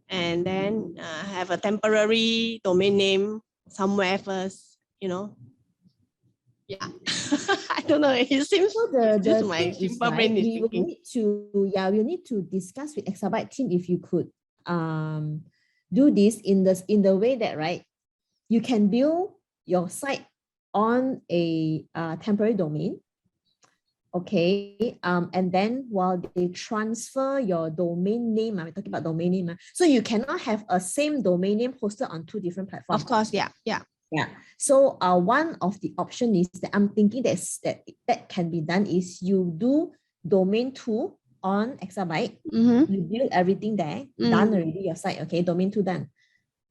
and then have a temporary domain name somewhere first, Yeah. I don't know. It seems just my simple brain is thinking. We need to discuss with exabyte team if you could do this in the way that, right, you can build your site on a temporary domain. Okay, and then while they transfer your domain name, we're talking about domain name, so you cannot have a same domain name hosted on two different platforms. Of course, yeah. Yeah. So one of the option is that I'm thinking that can be done is you do domain 2 on Exabyte, you build everything there, done already your site, okay, domain 2 done.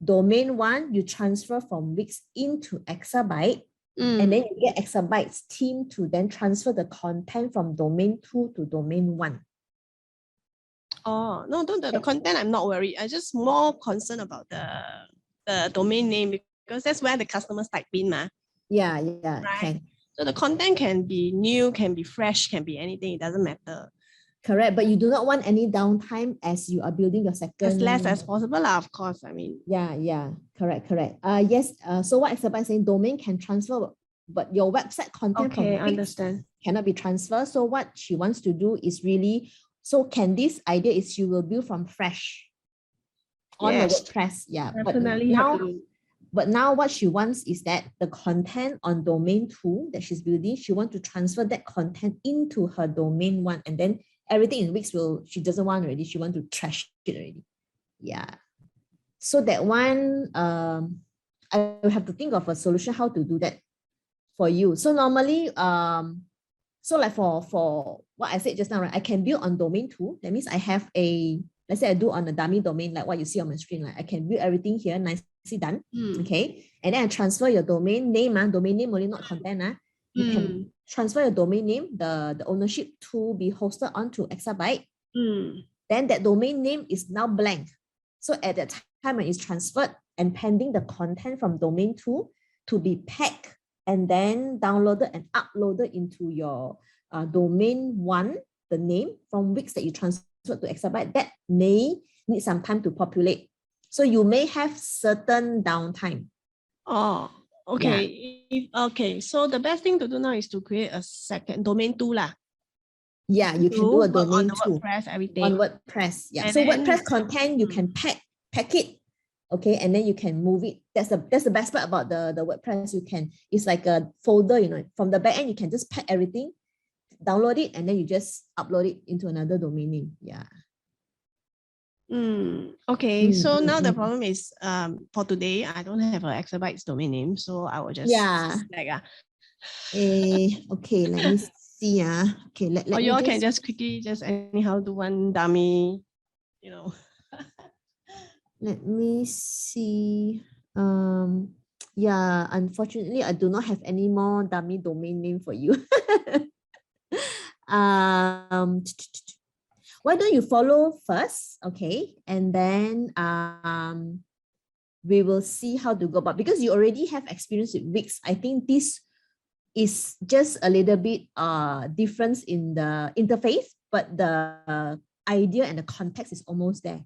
Domain 1, you transfer from Wix into Exabyte, and then you get Exabyte's team to then transfer the content from domain 2 to domain 1. Oh, no, the content, I'm not worried. I'm just more concerned about the domain name because that's where the customers type in. Yeah, Right. can. So the content can be new, can be fresh, can be anything. It doesn't matter. Correct, but you do not want any downtime as you are building your second. As less as possible, of course. I mean. Yeah, correct. Yes. So what Exabyte is saying, domain can transfer, but your website content from Wix understand. cannot be transferred. So what she wants to do is really, so can this idea is you will build from fresh on the WordPress. Yeah, definitely but now what she wants is that the content on domain 2 that she's building, she wants to transfer that content into her domain 1, and then everything in Wix she doesn't want already. She wants to trash it already. Yeah. So that one, I will have to think of a solution how to do that for you. So normally, so like for what I said just now, right? I can build on domain 2. That means I have let's say I do on a dummy domain, like what you see on my screen, like I can build everything here, nicely done. Okay. And then I transfer your domain name, domain name only, not content. You can transfer your domain name, the ownership to be hosted onto Exabyte. Then that domain name is now blank. So at that time when it's transferred and pending the content from domain 2 to be packed and then downloaded and uploaded into your domain 1, the name from Wix that you transferred to Exabyte, that may need some time to populate. So you may have certain downtime. Oh, okay. Yeah. Okay, so the best thing to do now is to create a second domain 2 lah. Yeah, you can do a domain 2 WordPress, everything. on WordPress. Yeah. And so then, WordPress content you can pack it. Okay, and then you can move it. That's the best part about the WordPress. It's like a folder, from the back end, you can just pack everything, download it, and then you just upload it into another domain name. Yeah. Okay, so now the problem is for today, I don't have an Exabyte's domain name, so I will just okay, let me see. Okay, let or me you all can just quickly anyhow do one dummy, Let me see. Yeah, unfortunately, I do not have any more dummy domain name for you. Why don't you follow first, okay? And then we will see how to go about, because you already have experience with Wix. I think this is just a little bit difference in the interface, but the idea and the context is almost there.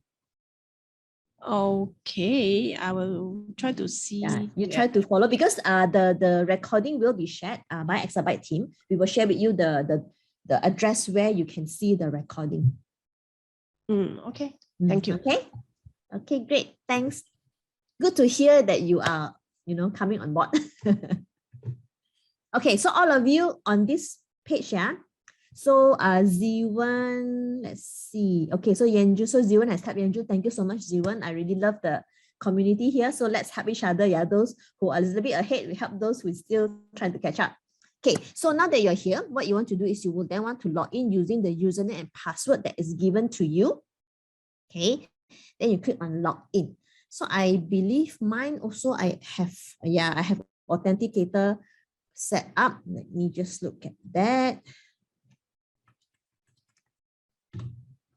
Okay, I will try to see. Yeah, you try to follow, because the recording will be shared by Exabyte team. We will share with you the address where you can see the recording. Okay, thank you. Okay, great, thanks. Good to hear that you are coming on board. Okay, so all of you on this page, so Ziwan, let's see. Okay, so Yenju, so Ziwan has typed Yenju. Thank you so much, Ziwan. I really love the community here. So let's help each other. Yeah, those who are a little bit ahead, we help those who are still trying to catch up. Okay, so now that you're here, what you want to do is you will then want to log in using the username and password that is given to you. Okay, then you click on login. So I believe mine also I have authenticator set up. Let me just look at that.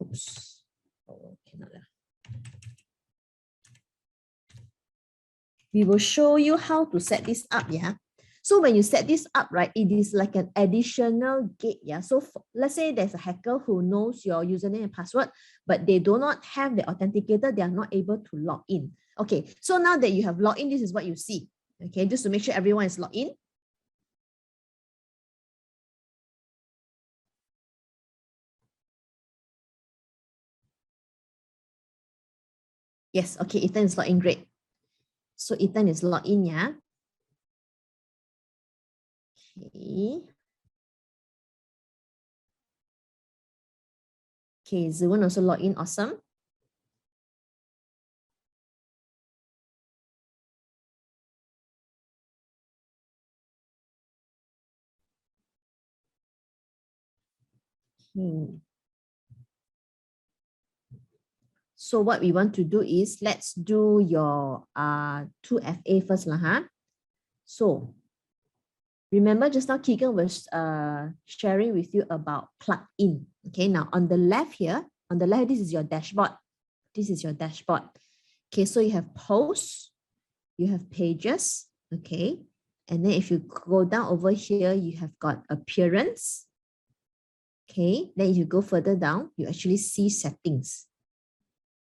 Oops. Oh, cannot. We will show you how to set this up. Yeah. So when you set this up, right, it is like an additional gate. Yeah. So let's say there's a hacker who knows your username and password, but they do not have the authenticator. They are not able to log in. Okay. So now that you have logged in, this is what you see. Okay. Just to make sure everyone is logged in. Yes, okay, Ethan is logged in, great. So Ethan is logged in, yeah. Okay. Okay, Zuan also log in. Awesome. So what we want to do is, let's do your 2FA first lah, huh? So remember just now Keegan was sharing with you about plugin. Okay, now on the left here, on the left, this is your dashboard. This is your dashboard. Okay, so you have posts, you have pages, okay? And then if you go down over here, you have got appearance. Okay, then if you go further down, you actually see settings.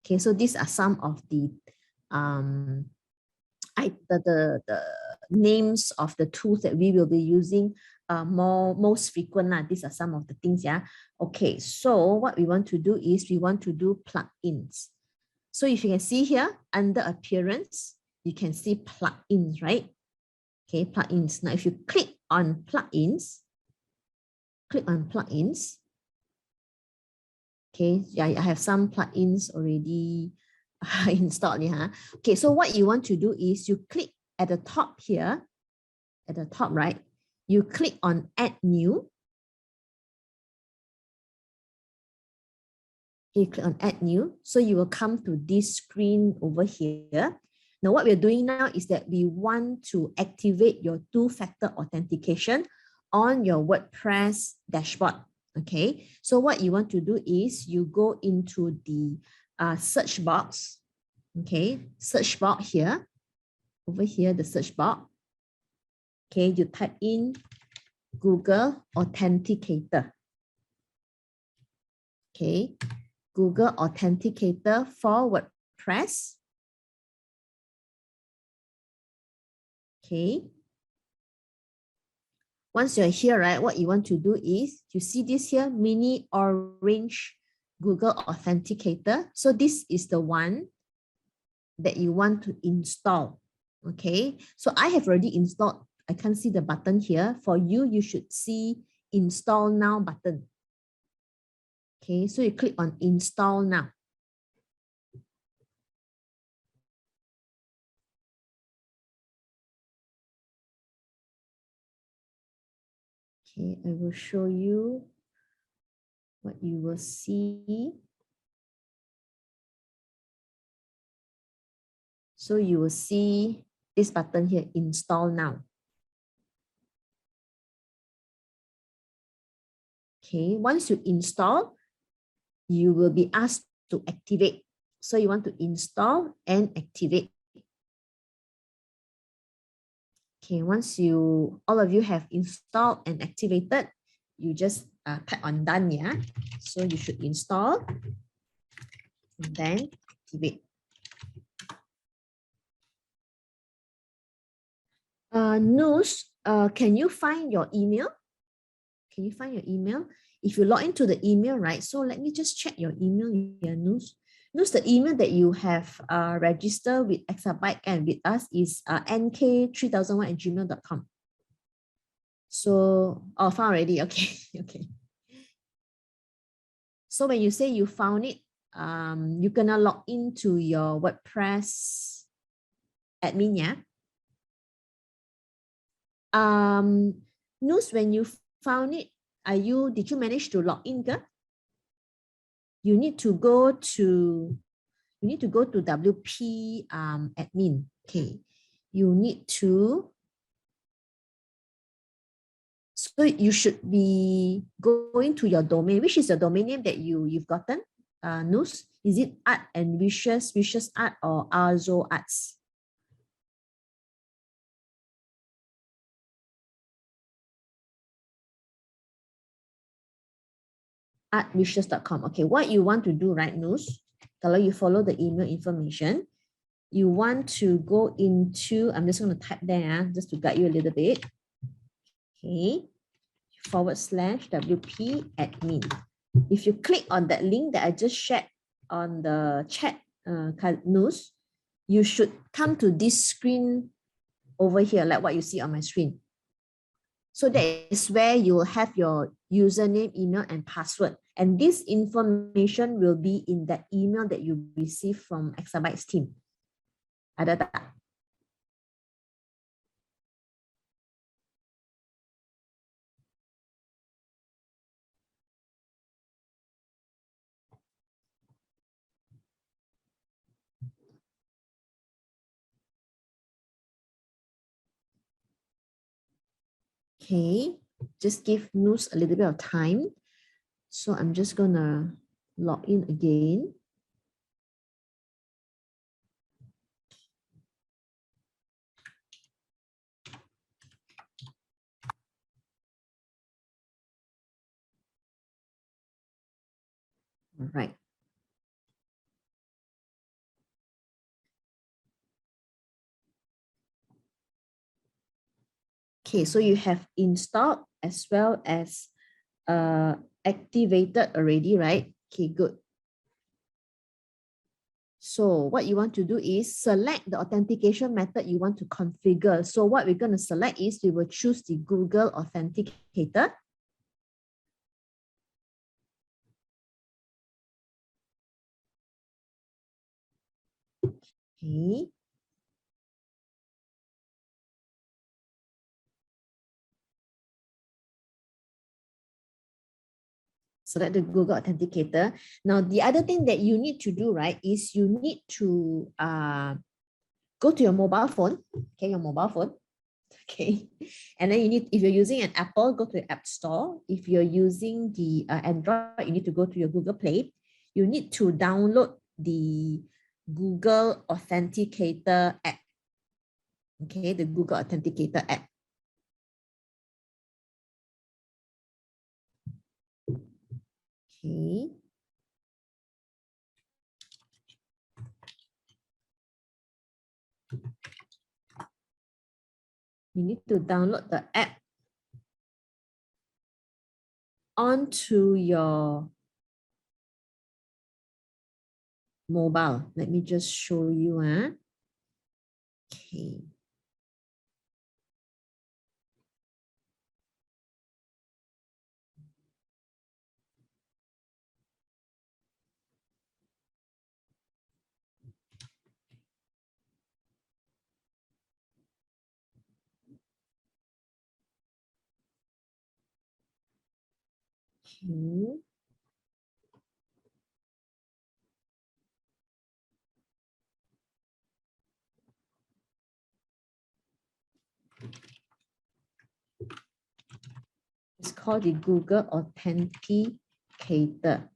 Okay, so these are some of the names of the tools that we will be using most frequent. These are some of the things, yeah. Okay, so what we want to do is we want to do plugins. So if you can see here under appearance, you can see plugins, right? Okay, plugins. Now if you click on plugins, okay, yeah, I have some plugins already installed. Yeah. Okay, so what you want to do is you click at the top here, at the top, right? You click on add new. You click on add new. So you will come to this screen over here. Now what we're doing now is that we want to activate your two-factor authentication on your WordPress dashboard. Okay, so what you want to do is you go into the search box. Okay, search box here, over here, the search box. Okay, you type in Google Authenticator. Okay, Google Authenticator for WordPress. Okay. Once you're here, right, what you want to do is, you see this here, mini orange Google Authenticator. So this is the one that you want to install. Okay, so I have already installed. I can't see the button here. For you, you should see install now button. Okay, so you click on install now. Okay, I will show you what you will see. So you will see this button here, install now. Okay, once you install, you will be asked to activate. So you want to install and activate. Okay, once all of you have installed and activated, you just tap on done, yeah. So you should install and then activate. Noos, can you find your email? Can you find your email? If you log into the email, right? So let me just check your email here, Noos. Noos, the email that you have registered with Exabyte and with us is nk3001@gmail.com. So, found already. Okay, okay. So when you say you found it, you're gonna log into your WordPress admin, yeah? Noos, when you found it, did you manage to log in? You need to go to WP admin. Okay, you need to. So you should be going to your domain. Which is the domain name that you've gotten? Noos, is it Art and Wishes Art, or Arzo Arts? artwishes.com. Okay, what you want to do, right, Noos? Kalau you follow the email information, you want to go into, I'm just going to type there just to guide you a little bit. Okay, /WP admin. If you click on that link that I just shared on the chat, Noos, you should come to this screen over here, like what you see on my screen. So that is where you will have your username, email, and password. And this information will be in that email that you receive from Exabytes team. Ada tak? Okay, just give Nus a little bit of time. So I'm just gonna log in again. All right. Okay, so you have installed as well as activated already, right? Okay, good. So what you want to do is select the authentication method you want to configure. So what we're going to select is we will choose the Google Authenticator. Okay. Select the Google Authenticator. Now, the other thing that you need to do, right, is you need to go to your mobile phone, okay, your mobile phone, okay, and then you need, if you're using an Apple, go to the App Store. If you're using the Android, you need to go to your Google Play. You need to download the Google Authenticator app, okay, the Google Authenticator app. Okay. You need to download the app onto your mobile. Let me just show you. Okay. Okay. It's called the Google Authenticator.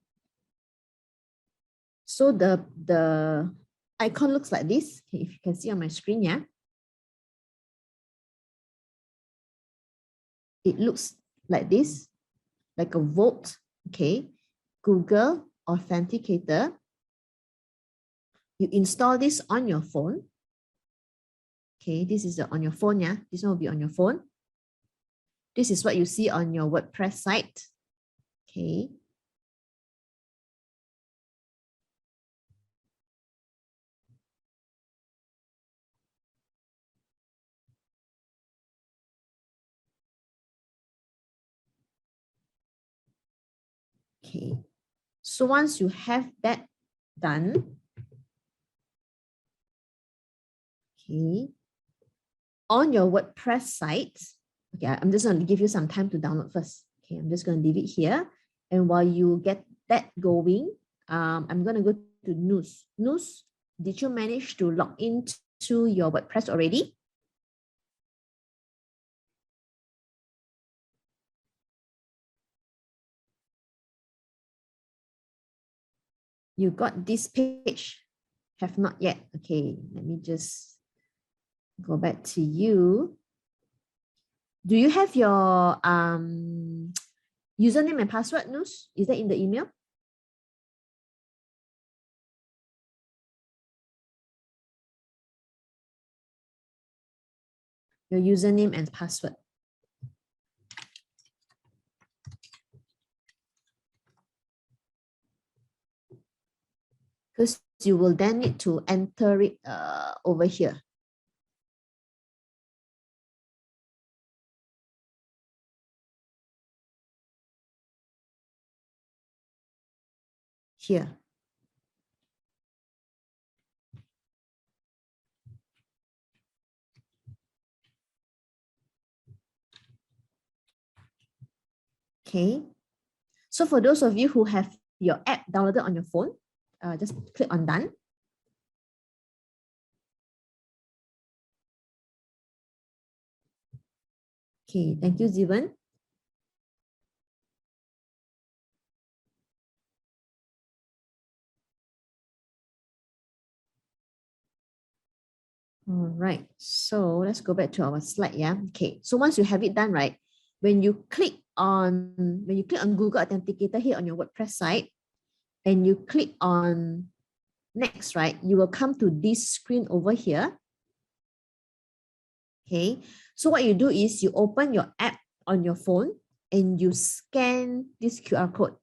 So the icon looks like this. Okay, if you can see on my screen, yeah. It looks like this, like a vault. Okay. Google Authenticator. You install this on your phone. Okay, this is on your phone, yeah. This one will be on your phone. This is what you see on your WordPress site. Okay. Okay. So once you have that done, okay, on your WordPress site, okay, I'm just going to give you some time to download first. Okay, I'm just going to leave it here. And while you get that going, I'm going to go to Nus. Nus, did you manage to log into your WordPress already? You got this page? Have not yet. Okay, let me just go back to you. Do you have your username and password, Nus? Is that in the email? Your username and password. Because you will then need to enter it over here. here. Okay. So for those of you who have your app downloaded on your phone, just click on done. Okay, thank you, Zivan. All right, so let's go back to our slide. Yeah. Okay. So once you have it done, right, when you click on Google Authenticator here on your WordPress site, and you click on next, right, you will come to this screen over here. Okay. So what you do is you open your app on your phone and you scan this QR code.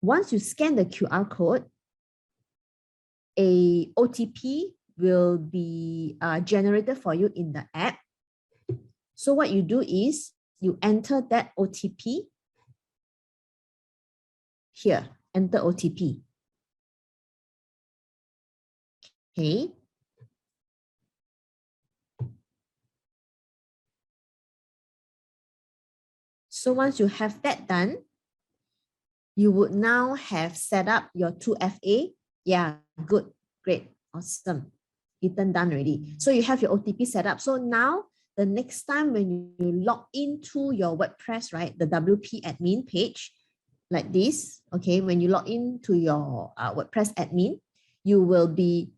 Once you scan the QR code, a OTP will be generated for you in the app. So what you do is you enter that OTP here, enter OTP. Okay. So once you have that done, you would now have set up your 2FA. Yeah, good, great, awesome. Ethan done already. So you have your OTP set up. So now the next time when you log into your WordPress, right, the WP admin page, like this, okay, when you log into your WordPress admin, you will be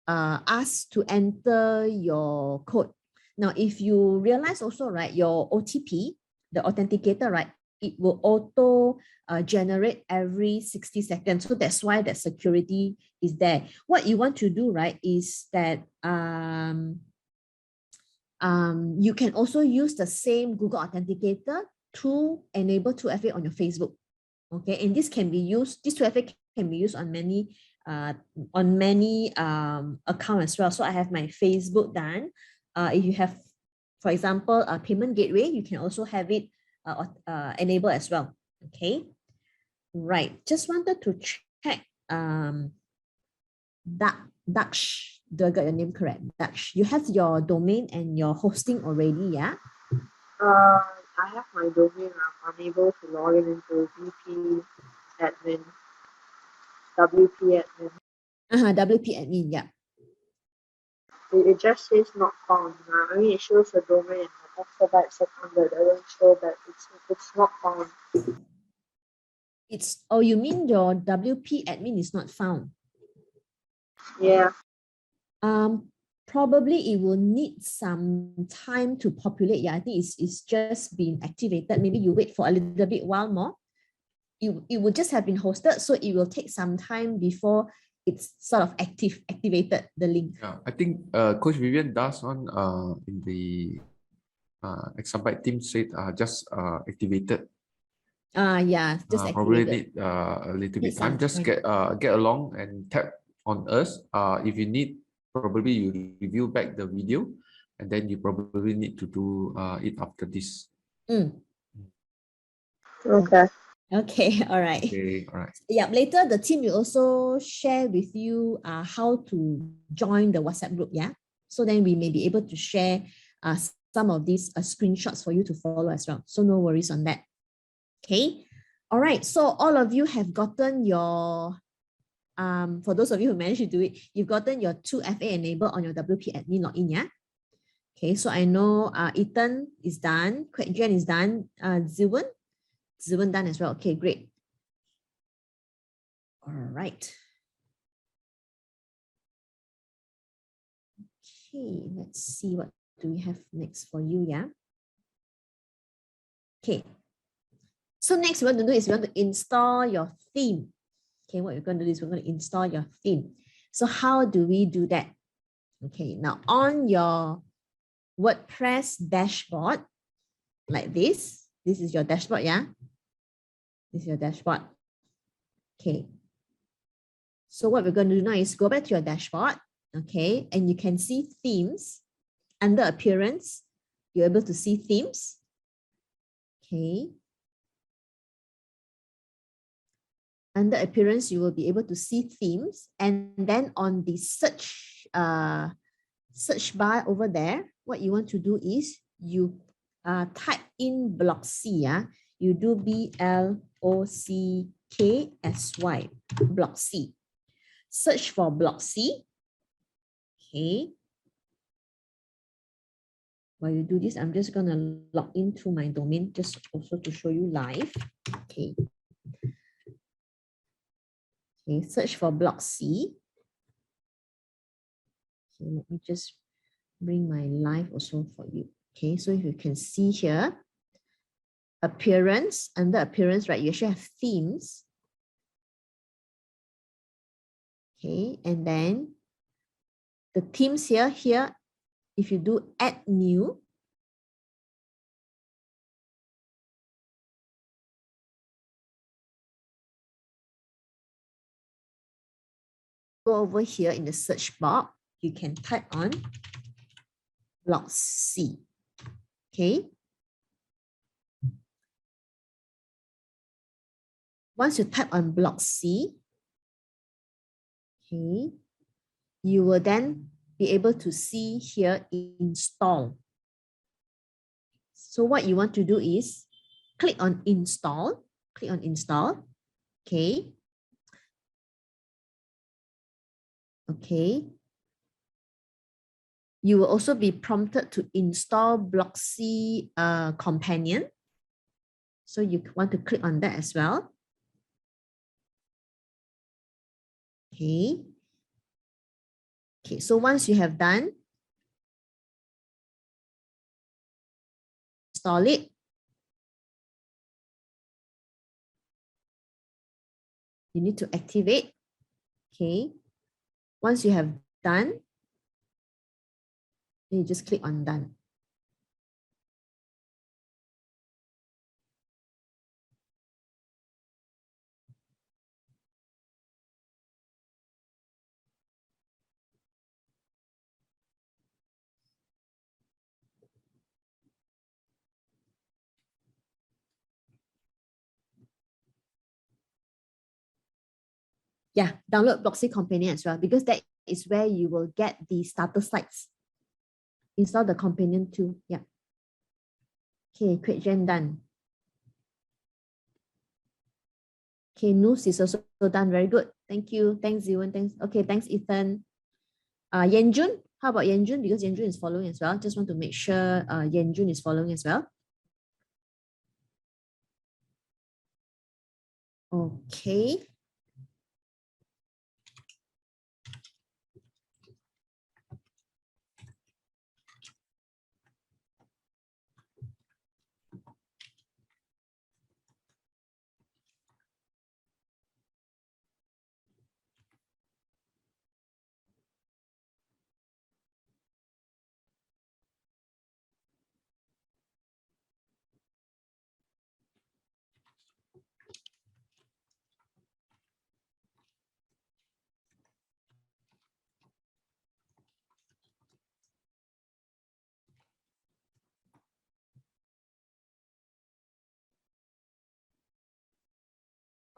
asked to enter your code. Now, if you realize also, right, your OTP, the authenticator, right, it will auto generate every 60 seconds. So that's why that security is there. What you want to do, right, is that you can also use the same Google Authenticator to enable 2FA on your Facebook. Okay, and this can be used, this 2FA can be used on many accounts as well. So I have my Facebook done. If you have, for example, a payment gateway, you can also have it enabled as well. Okay, right. Just wanted to check. Daksh, do I got your name correct? Daksh, you have your domain and your hosting already, yeah? I have my domain. I'm unable to log in into WP admin. WP admin, yeah. It just says not found. I mean, it shows the domain and the exabyte seconded. It doesn't show that it's not found. It's, oh, you mean your WP admin is not found? Yeah. Probably it will need some time to populate. Yeah, I think it's just been activated. Maybe you wait for a little bit while more. It will just have been hosted, so it will take some time before it's sort of activated the link. Yeah, I think Coach Vivian does one in the Exabyte team said just activated. Yeah, just activated. Probably need a little bit time. Just get along and tap on us. If you need, probably you review back the video, and then you probably need to do it after this. Okay. Okay, all right. Okay, all right. Yeah, later the team will also share with you how to join the WhatsApp group, yeah? So then we may be able to share some of these screenshots for you to follow as well. So no worries on that. Okay, all right. So all of you have gotten your, for those of you who managed to do it, you've gotten your 2FA enabled on your WP admin login, yeah? Okay, so I know Ethan is done, Kwek Jen is done, Zivan done as well. Okay, great. All right. Okay, let's see what do we have next for you, yeah? Okay. So next we want to do is we want to install your theme. Okay, what we're going to do is we're going to install your theme. So how do we do that? Okay, now on your WordPress dashboard, like this is your dashboard, yeah? This is your dashboard. Okay. So what we're going to do now is go back to your dashboard, okay? And you can see themes. Under appearance, you're able to see themes. Okay. under appearance, you will be able to see themes. And then on the search bar over there, what you want to do is you type in block C. You do BLOCKSY, block C. Search for block C. Okay. While you do this, I'm just going to log into my domain just also to show you live. Okay. Okay, search for block C. Okay, let me just bring my live also for you. Okay, so if you can see here, appearance, under appearance, right, you should have themes. Okay, and then the themes here, if you do add new, go over here in the search bar, you can type on block C. Okay. Once you type on block C, okay, you will then be able to see here install. So what you want to do is click on install, okay. Okay. You will also be prompted to install block C companion. So you want to click on that as well. Okay. Okay, so once you have done, install it. You need to activate. Okay. Once you have done, then you just click on done. Yeah, download Bloxy Companion as well, because that is where you will get the starter sites. Install the companion too. Yeah. Okay, create gen done. Okay, Noose is also done. Very good. Thank you. Thanks, Ziwan. Thanks. Okay, thanks, Ethan. Yenjun, how about Yenjun? Because Yenjun is following as well. Just want to make sure Yenjun is following as well. Okay.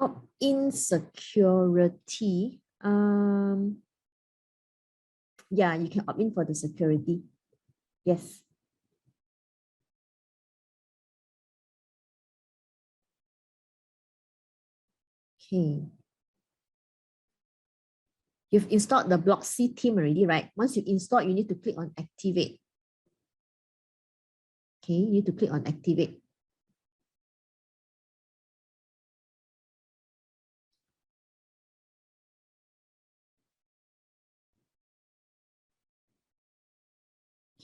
Opt-in security. Yeah, you can opt in for the security. Yes. Okay. You've installed the Block C theme already, right? Once you install, you need to click on activate. Okay, you need to click on activate.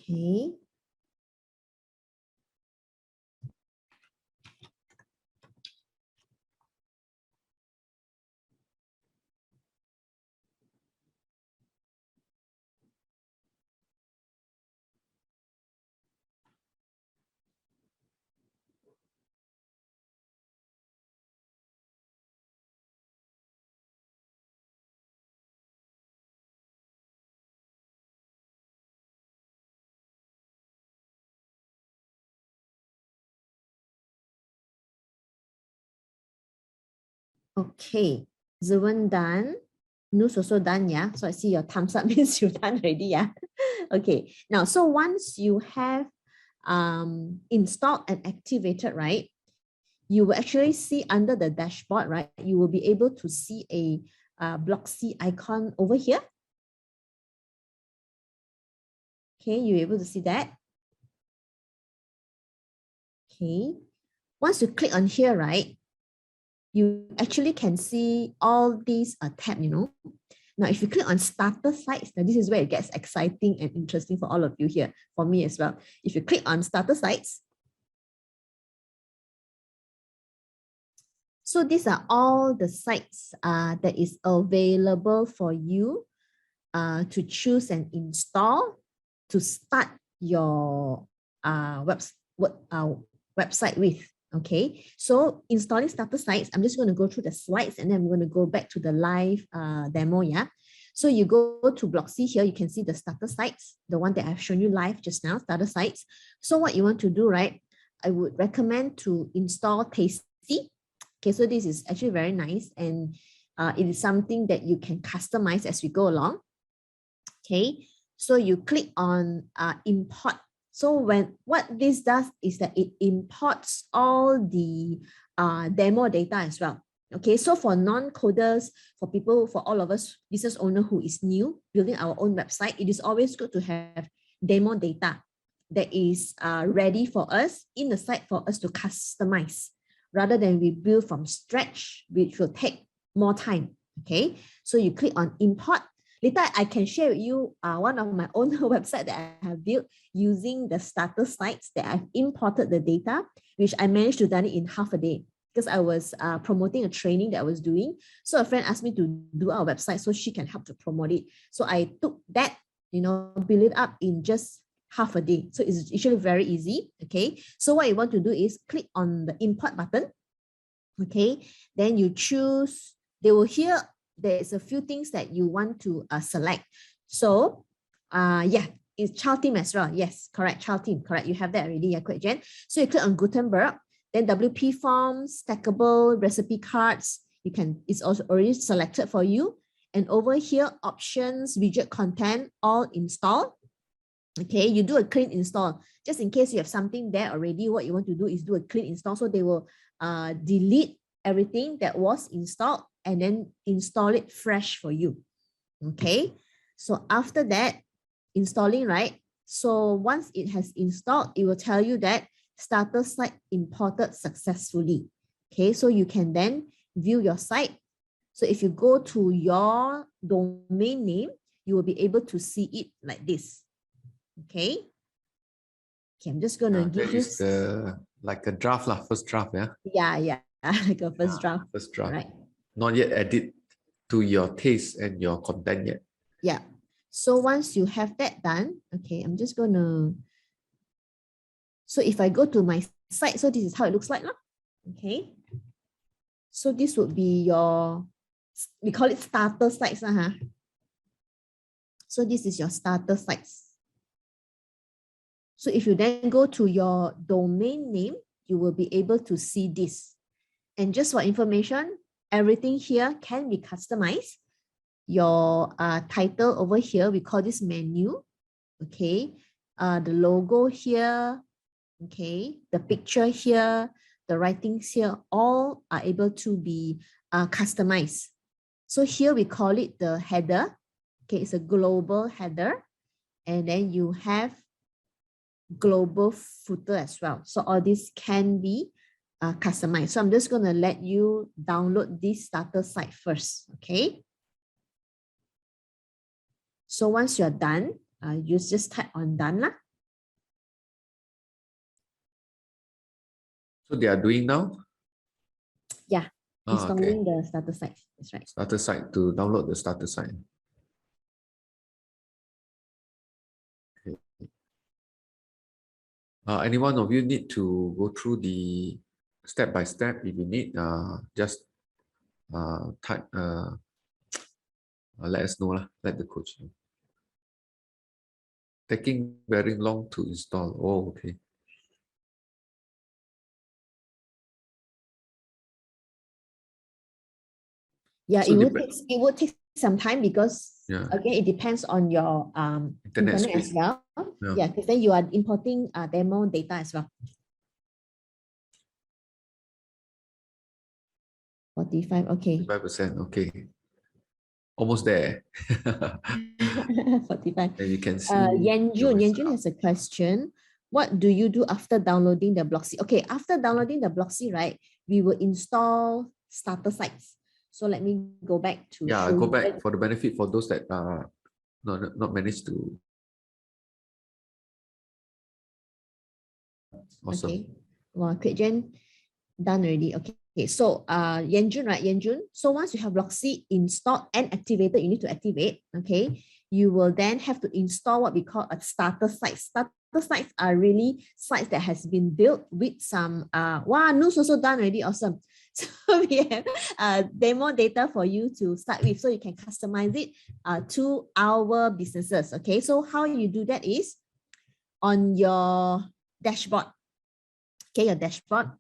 Okay. Okay, Zuan done. Noos also done, yeah. So I see your thumbs up means you've done already, yeah. Okay, now, so once you have installed and activated, right, you will actually see under the dashboard, right, you will be able to see a block C icon over here. Okay, you're able to see that. Okay, once you click on here, right, you actually can see all these tab, you know. Now, if you click on starter sites, now this is where it gets exciting and interesting for all of you here, for me as well. If you click on starter sites, so these are all the sites that is available for you to choose and install to start your website with. Okay, so installing starter sites, I'm just going to go through the slides and then I'm going to go back to the live demo. Yeah, so you go to block C here, you can see the starter sites, the one that I've shown you live just now, starter sites. So what you want to do, right? I would recommend to install Tasty. Okay, so this is actually very nice and it is something that you can customize as we go along. Okay, so you click on import. So what this does is that it imports all the demo data as well. Okay, so for non-coders, for people, for all of us business owner who is new, building our own website, it is always good to have demo data that is ready for us in the site for us to customize, rather than we build from scratch, which will take more time. Okay, so you click on import. Later, I can share with you one of my own website that I have built using the starter sites that I've imported the data, which I managed to done it in half a day because I was promoting a training that I was doing. So a friend asked me to do our website so she can help to promote it. So I took that, you know, build it up in just half a day. So it's usually very easy. Okay. So what you want to do is click on the import button. Okay. Then you choose, they will hear there's a few things that you want to select. So yeah, it's child team as well. Yes, correct. Child team, correct. You have that already. Yeah, correct, Jen. So you click on Gutenberg, then WP forms, stackable, recipe cards. You can, it's also already selected for you. And over here, options, widget content, all install. Okay, you do a clean install. Just in case you have something there already, what you want to do is do a clean install. So they will delete everything that was installed and then install it fresh for you. Okay, so after that, installing, right? So once it has installed, it will tell you that starter site imported successfully. Okay, so you can then view your site. So if you go to your domain name, you will be able to see it like this. Okay. Okay, I'm just gonna give you like a draft lah, first draft, yeah. Yeah, like a first draft. First draft. Right. Not yet edit to your taste and your content yet. Yeah. So once you have that done, okay, I'm just gonna. So if I go to my site, so this is how it looks like, okay. So this would be your, we call it starter sites, So this is your starter sites. So if you then go to your domain name, you will be able to see this. And just for information, everything here can be customized. Your title over here, we call this menu, okay? The logo here, okay? The picture here, the writings here, all are able to be customized. So here we call it the header, okay? It's a global header. And then you have global footer as well. So all this can be customized. So I'm just going to let you download this starter site first, okay? So once you're done, you just type on done lah. So they are doing now? Yeah, installing okay. the starter site. That's right. Starter site, to download the starter site. Okay. Any one of you need to go through the step by step? If you need, just type. Let us know lah. Let the coach know. Taking very long to install. Oh, okay. Yeah, So it would take some time because yeah, again it depends on your internet internet as speed. well. Yeah. Yeah, because then you are importing demo data as well. 45, okay. 5%. Okay. Almost there. 45. And you can see Yanjun has a question. What do you do after downloading the Blocksy? Okay, after downloading the Blocksy, right, we will install starter sites. So let me go back to yeah, show go you back for the benefit for those that not managed to. Awesome. Okay. Well, QuickGen done already. Okay. So Yanjun, right? Yanjun. So once you have Blocksy installed and activated, you need to activate. Okay. You will then have to install what we call a starter site. Starter sites are really sites that has been built with some wow, news also done already. Awesome. So we have demo data for you to start with, so you can customize it to our businesses. Okay. So how you do that is on your dashboard. Okay, your dashboard.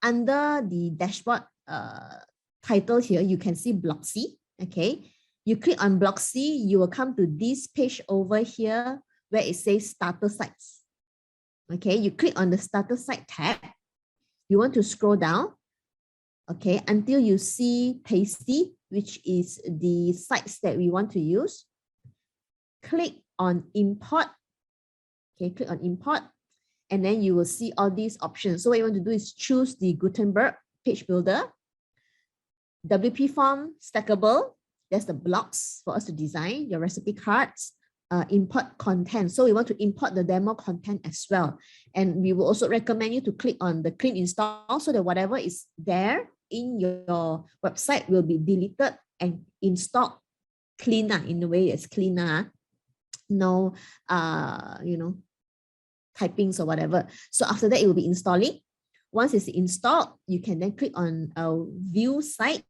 Under the dashboard title here, you can see Blocksy. Okay, you click on Blocksy, you will come to this page over here where it says starter sites. Okay, you click on the starter site tab. You want to scroll down, okay, until you see Tasty, which is the sites that we want to use. Click on import. Okay, click on import. And then you will see all these options. So what you want to do is choose the Gutenberg page builder, WP form, stackable. That's the blocks for us to design, your recipe cards, import content. So we want to import the demo content as well. And we will also recommend you to click on the clean install so that whatever is there in your website will be deleted and installed cleaner, in a way it's cleaner. No, typings or whatever. So after that, it will be installing. Once it's installed, you can then click on view site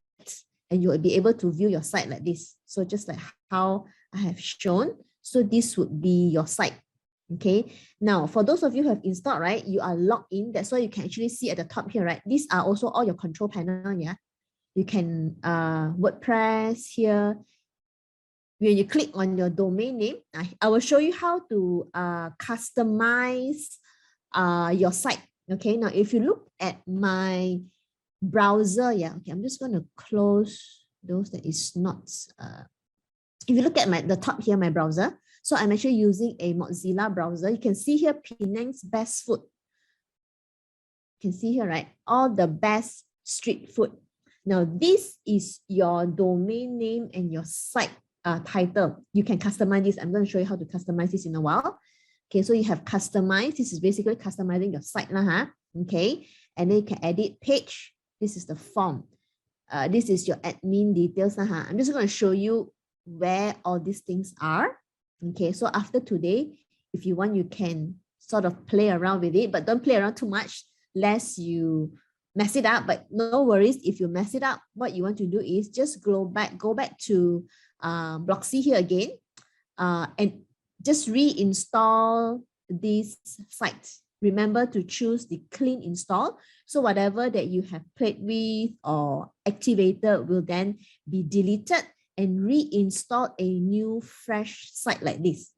and you will be able to view your site like this. So just like how I have shown. So this would be your site. Okay. Now, for those of you who have installed, right, you are logged in. That's why you can actually see at the top here, right? These are also all your control panel. Yeah. You can WordPress here. When you click on your domain name, I will show you how to customize your site. Okay, now if you look at my browser, yeah, okay, I'm just going to close those that is not. If you look at the top here, my browser, so I'm actually using a Mozilla browser. You can see here Penang's best food. You can see here, right? All the best street food. Now, this is your domain name and your site title. You can customize this. I'm going to show you how to customize this in a while. Okay, so you have customized. This is basically customizing your site. Okay, and then you can edit page. This is the form. This is your admin details. I'm just going to show you where all these things are. Okay, so after today, if you want, you can sort of play around with it, but don't play around too much lest you mess it up. But no worries, if you mess it up, what you want to do is just go back to Blocksy here again, and just reinstall these sites. Remember to choose the clean install. So whatever that you have played with or activated will then be deleted and reinstall a new fresh site like this.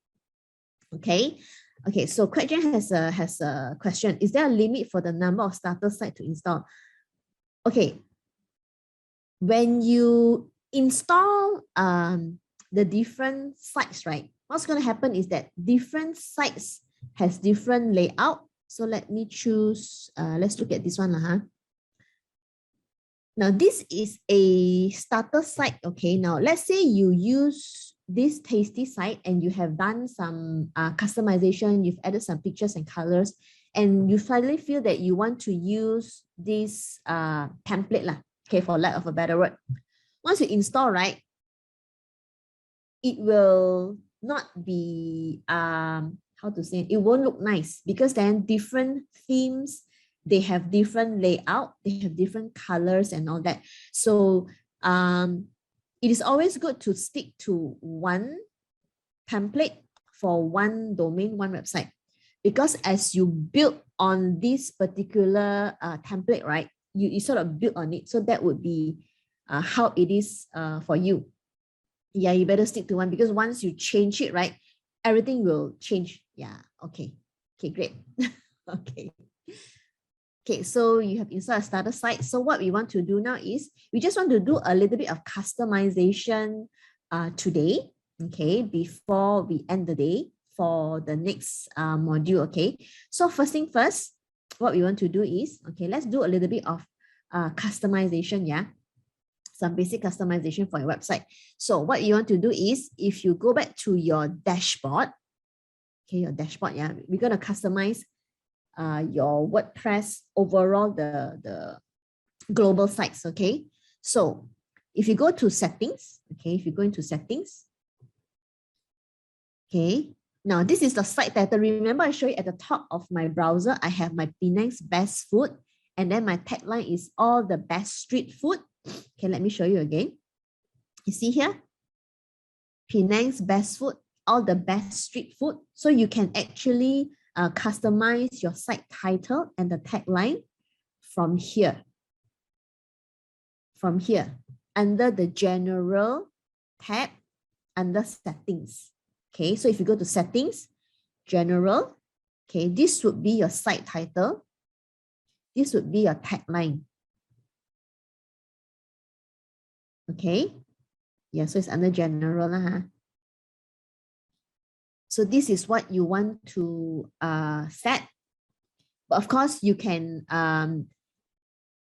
Okay. Okay, so QuickGen has a question. Is there a limit for the number of starter sites to install? Okay. When you install the different sites, right? What's going to happen is that different sites has different layout. So let me choose, let's look at this one. Now, this is a starter site. Okay, now let's say you use this Tasty site and you have done some customization, you've added some pictures and colors, and you finally feel that you want to use this template, okay, for lack of a better word. Once you install, right, it will not be, how to say, it won't look nice because then different themes, they have different layout, they have different colors and all that. So it is always good to stick to one template for one domain, one website, because as you build on this particular template, right, you sort of build on it. So that would be how it is for you. Yeah, you better stick to one, because once you change it, right, everything will change. Yeah, okay. Okay, great. Okay. Okay, so you have installed a starter site. So what we want to do now is we just want to do a little bit of customization today, okay, before we end the day for the next module, okay. So first thing first, what we want to do is, okay, let's do a little bit of customization, yeah. Some basic customization for your website. So what you want to do is, if you go back to your dashboard, okay, your dashboard, yeah, we're going to customize your WordPress overall, the global sites, okay? So if you go to settings, okay, if you go into settings, okay, now this is the site title. Remember I showed you at the top of my browser, I have my Penang's best food, and then my tagline is all the best street food. Okay, let me show you again. You see here, Penang's best food, all the best street food. So you can actually customize your site title and the tagline from here. From here, under the general tab, under settings. Okay, so if you go to settings, general, okay, this would be your site title. This would be your tagline. Okay, yeah, so it's under general. So this is what you want to set. But of course, you can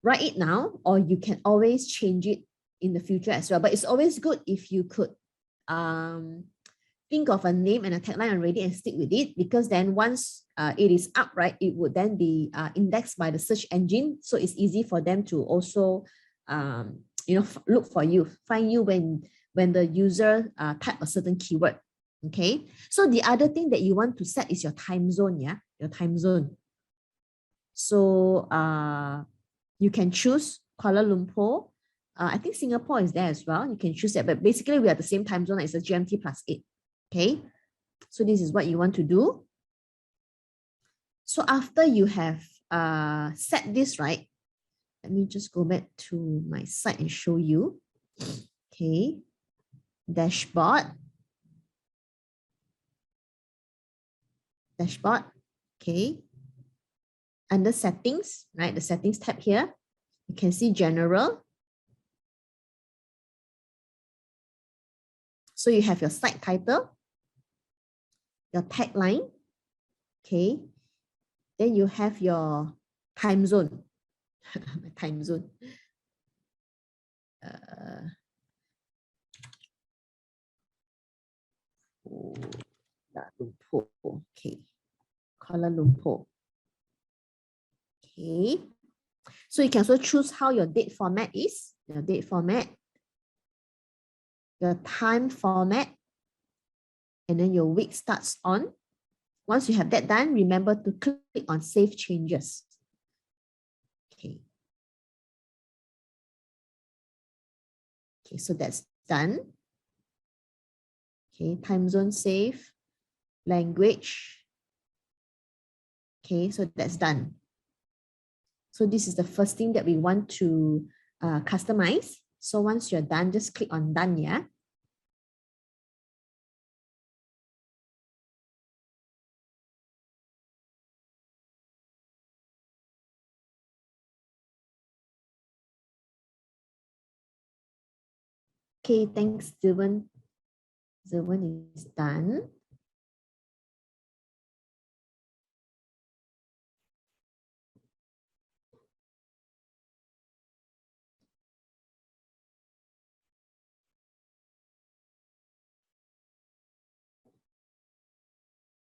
write it now, or you can always change it in the future as well. But it's always good if you could think of a name and a tagline already and stick with it, because then once it is up, right, it would then be indexed by the search engine. So it's easy for them to also look for you, find you when the user type a certain keyword. Okay, so the other thing that you want to set is your time zone, yeah, your time zone. So you can choose Kuala Lumpur. I think Singapore is there as well. You can choose that, but basically we are the same time zone. It's a GMT +8. Okay, so this is what you want to do. So after you have set this, right, let me just go back to my site and show you. Okay, dashboard. Dashboard, okay. Under settings, right, the settings tab here, you can see general. So you have your site title, your tagline, okay. Then you have your time zone. Time zone. Kuala Lumpur, okay. Kuala Lumpur. Okay. So you can also choose how your date format is, your date format, your time format, and then your week starts on. Once you have that done, remember to click on Save Changes. Okay. Okay, so that's done. Okay, time zone save, language. Okay, so that's done. So this is the first thing that we want to customize. So once you're done, just click on done, yeah. Okay, thanks, Zilvan. Zilvan is done.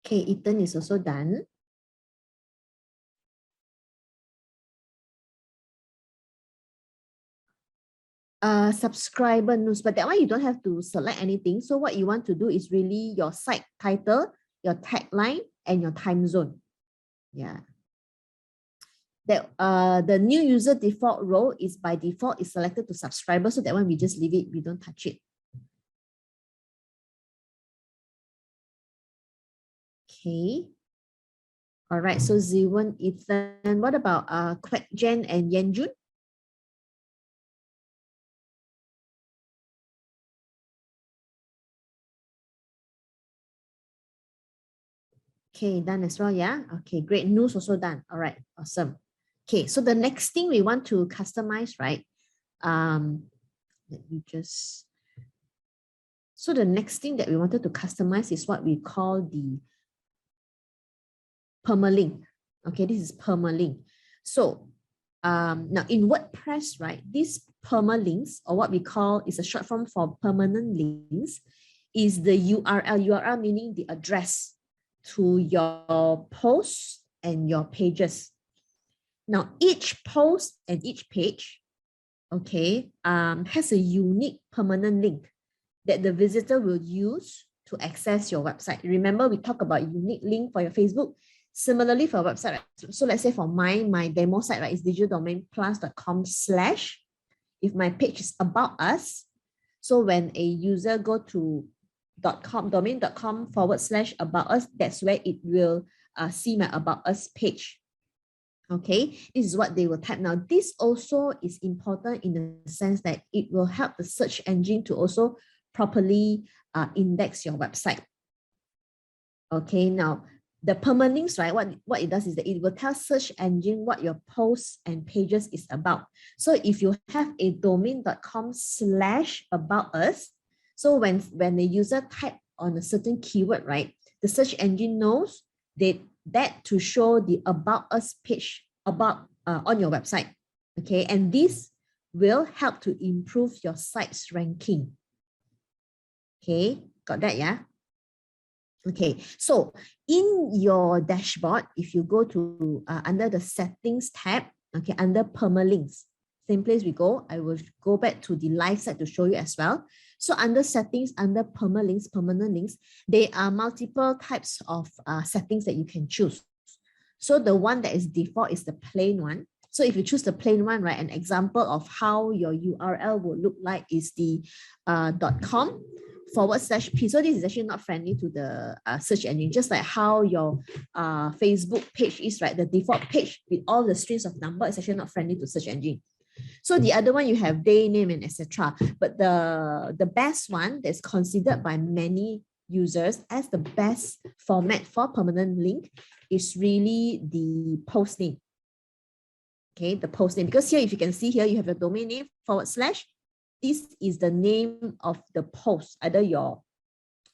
Okay, Ethan is also done. Subscriber news, but that one you don't have to select anything. So what you want to do is really your site title, your tagline, and your time zone. Yeah. That the new user default role is by default is selected to subscriber. So that one we just leave it, we don't touch it. Okay. All right. So Ziwon, Ethan, what about Kwek Jen and Yenjun? Okay, done as well, yeah? Okay, great. News also done. All right, awesome. Okay, so the next thing we want to customize, right? Let me just... So the next thing that we wanted to customize is what we call the permalink. Okay, this is permalink. So now in WordPress, right, these permalinks, or what we call is a short form for permanent links, is the URL. URL meaning the address to your posts and your pages. Now each post and each page, okay, has a unique permanent link that the visitor will use to access your website. Remember, we talked about unique link for your Facebook. Similarly for a website, right? So let's say for my demo site, right, is digitaldomainplus.com/. If my page is about us, so when a user go to domain.com/about us, that's where it will see my about us page. Okay, this is what they will type. Now, this also is important in the sense that it will help the search engine to also properly index your website. Okay, now the permalinks, right? What it does is that it will tell search engine what your posts and pages is about. So if you have a domain.com/about us, so when the user type on a certain keyword, right, the search engine knows that to show the about us page about on your website. Okay, and this will help to improve your site's ranking. Okay, got that, yeah? Okay, so in your dashboard, if you go to under the settings tab, okay, under permalinks, same place we go. I will go back to the live site to show you as well. So under settings, under permalinks, permanent links, there are multiple types of settings that you can choose. So the one that is default is the plain one. So if you choose the plain one, right, an example of how your URL will look like is the .com/p. So this is actually not friendly to the search engine, just like how your Facebook page is, right? The default page with all the strings of number is actually not friendly to search engine. So the other one, you have day, name, and etc. But the best one that's considered by many users as the best format for permanent link is really the post name. Okay, the post name, because here, if you can see here, you have a domain name / this is the name of the post, either your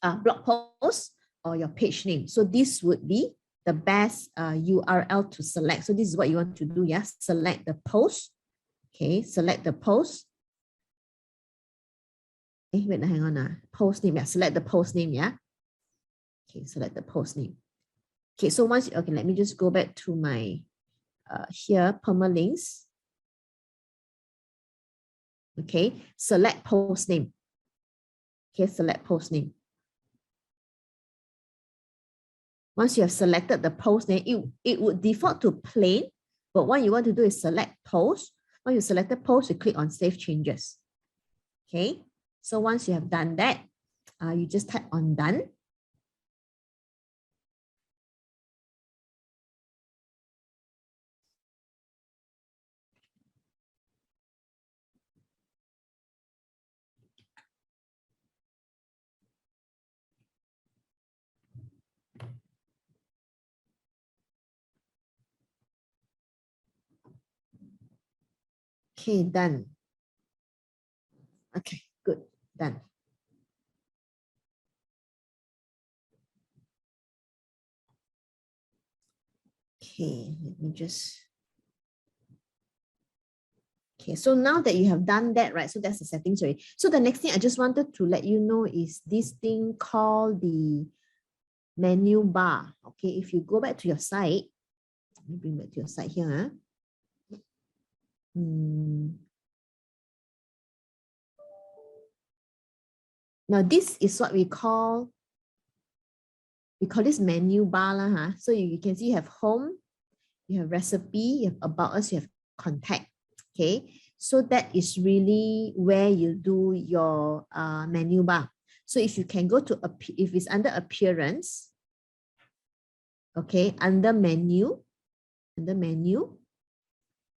blog post or your page name. So this would be the best URL to select. So this is what you want to do. Yes, select the post. Okay, select the post. Wait, hang on. Post name. Yeah, select the post name. Yeah. Okay, select the post name. Okay, so once, okay, let me just go back to my here, permalinks. Okay, select post name. Okay, select post name. Once you have selected the post name, it would default to plain, but what you want to do is select post. When you select the post, you click on save changes. Okay, so once you have done that, you just type on done. Okay, done. Okay, good, done. Okay, let me just... Okay, so now that you have done that, right? So that's the settings already. So the next thing I just wanted to let you know is this thing called the menu bar. Okay, if you go back to your site, let me bring back to your site here. Now this is what we call this menu bar lah. So you can see you have home, you have recipe, you have about us, you have contact. Okay, so that is really where you do your menu bar. So if you can go to, if it's under appearance, okay, under menu,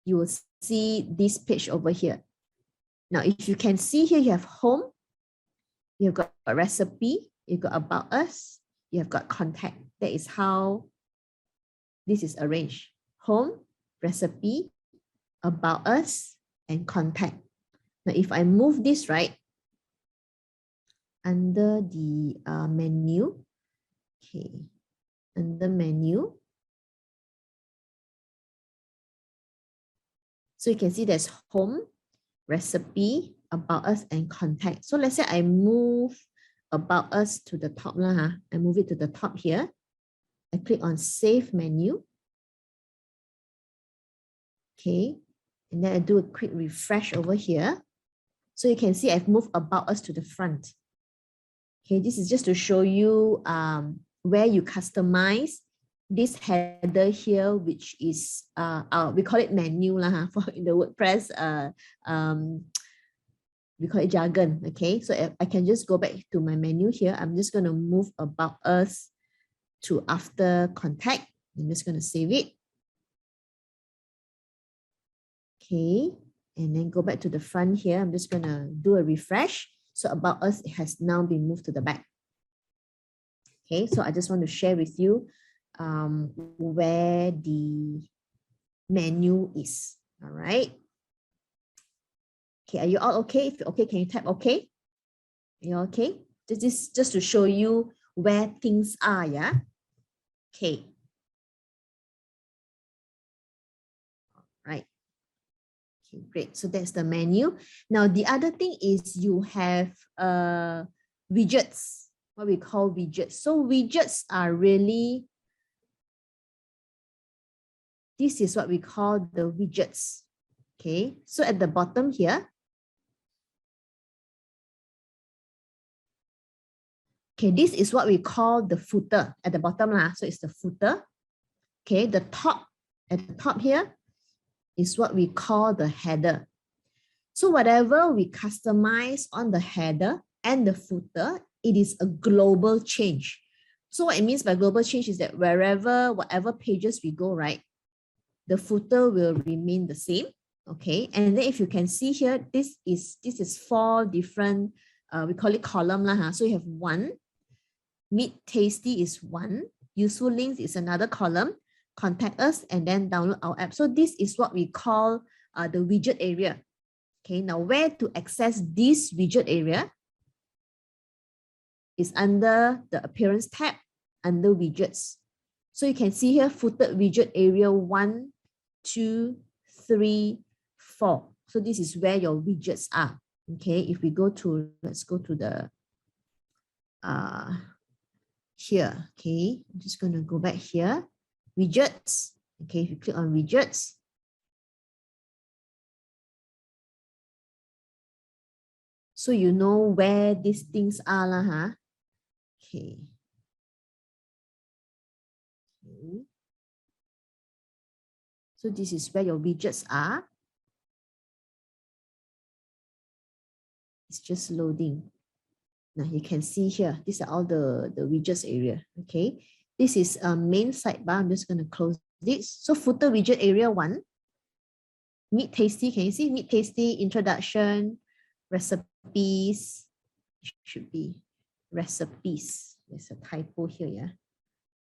you will see this page over here. Now, if you can see here, you have home, you've got a recipe, you've got about us, you have got contact. That is how this is arranged. Home, recipe, about us, and contact. Now, if I move this right, under the menu, okay, under menu, so you can see there's home, recipe, about us, and contact. So let's say I move about us to the top lah. I move it to the top here. I click on save menu. Okay, and then I do a quick refresh over here. So you can see I've moved about us to the front. Okay, this is just to show you where you customize this header here, which is we call it menu lah for in the WordPress we call it jargon. Okay, so I can just go back to my menu here. I'm just going to move about us to after contact. I'm just going to save it. Okay, and then go back to the front here. I'm just going to do a refresh. So about us, it has now been moved to the back. Okay, so I just want to share with you where the menu is. All right. Okay, are you all okay? If you're okay, can you type okay? Are you okay? This is just to show you where things are, yeah? Okay. All right. Okay, great. So that's the menu. Now, the other thing is you have widgets, what we call widgets. So widgets are really, this is what we call the widgets. Okay, so at the bottom here, okay, this is what we call the footer at the bottom lah. So it's the footer. Okay, the top, at the top here is what we call the header. So whatever we customize on the header and the footer, it is a global change. So what it means by global change is that whatever pages we go, right, the footer will remain the same. Okay, and then if you can see here, this is 4 different, we call it column lah. So you have 1, Meet Tasty is 1, Useful Links is another column, Contact Us, and then Download Our App. So this is what we call the widget area. Okay, now where to access this widget area is under the Appearance tab, under Widgets. So you can see here, footer widget area 1, 2, 3, 4. So this is where your widgets are. Okay, if we go to, let's go to the here. Okay, I'm just going to go back here. Widgets. Okay, if you click on widgets, so you know where these things are lah, huh? Okay. Okay. So this is where your widgets are. It's just loading. Now you can see here, these are all the widgets area. Okay, this is a main sidebar. I'm just going to close this. So footer widget area 1, Meet Tasty. Can you see Meet Tasty, introduction, recipes? Should be recipes. There's a typo here, yeah.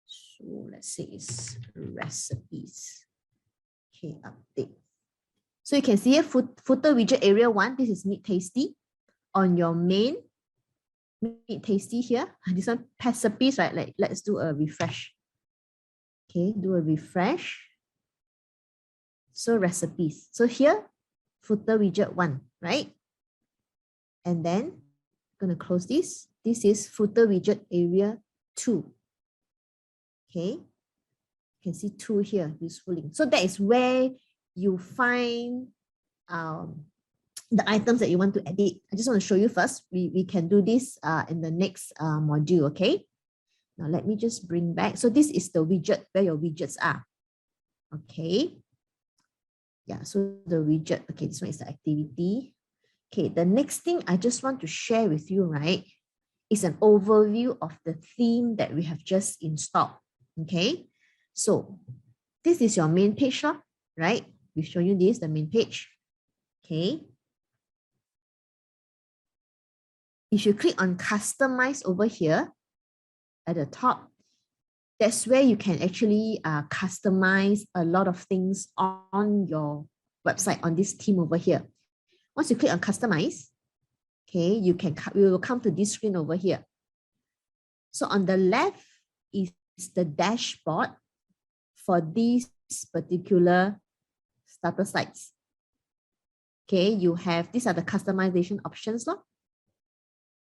So let's say it's recipes. Okay, update. So you can see here, footer widget area 1. This is Meet Tasty. On your main, Meet Tasty here. This one, recipes, right? Let's do a refresh. Okay, do a refresh. So recipes. So here, footer widget 1, right? And then I'm going to close this. This is footer widget area 2. Okay, you can see 2 here, useful link. So that is where you find the items that you want to edit. I just want to show you first. We can do this in the next module, okay? Now let me just bring back. So this is the widget, where your widgets are. Okay. Yeah, so the widget, okay, this one is the activity. Okay, the next thing I just want to share with you, right, is an overview of the theme that we have just installed. Okay, so this is your main page, right? We've shown you this, the main page. Okay. If you click on customize over here, at the top, that's where you can actually customize a lot of things on your website on this theme over here. Once you click on customize, okay, we will come to this screen over here. So on the left is the dashboard for these particular starter sites. Okay, you have, these are the customization options.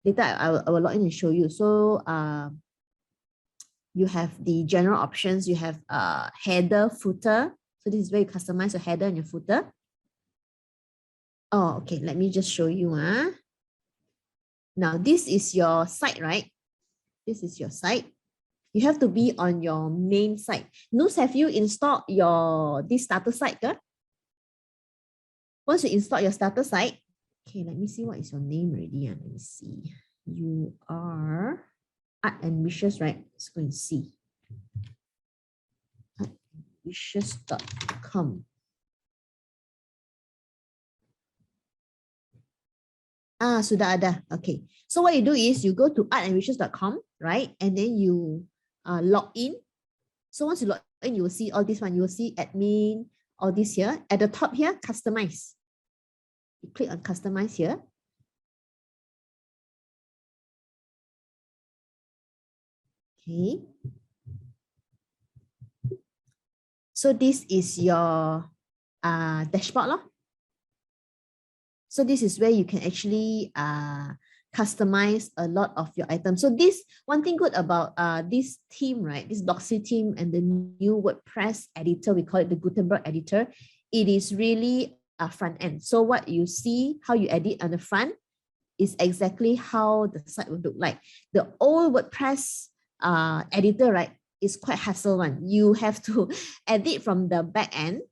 Later I will log in and show you. So you have the general options, you have header, footer. So this is where you customize your header and your footer. Oh, okay, let me just show you. Now this is your site, right? This is your site. You have to be on your main site. Noose, have you installed this starter site? Once you install your starter site, okay, let me see what is your name already. Let me see. You are Art and Wishes, right? Let's go and see. artandwishes.com. Sudah ada. Okay. So what you do is you go to artandwishes.com, right? And then you log in. So once you log in, you will see all this one. You will see admin, all this here. At the top here, customize. You click on customize here. Okay. So this is your dashboard. So this is where you can actually customize a lot of your items. So this one thing good about this theme, right? This Doxy theme and the new WordPress editor, we call it the Gutenberg editor. It is really a front end. So what you see, how you edit on the front is exactly how the site would look like. The old WordPress editor, right, is quite hassle one. You have to edit from the back end,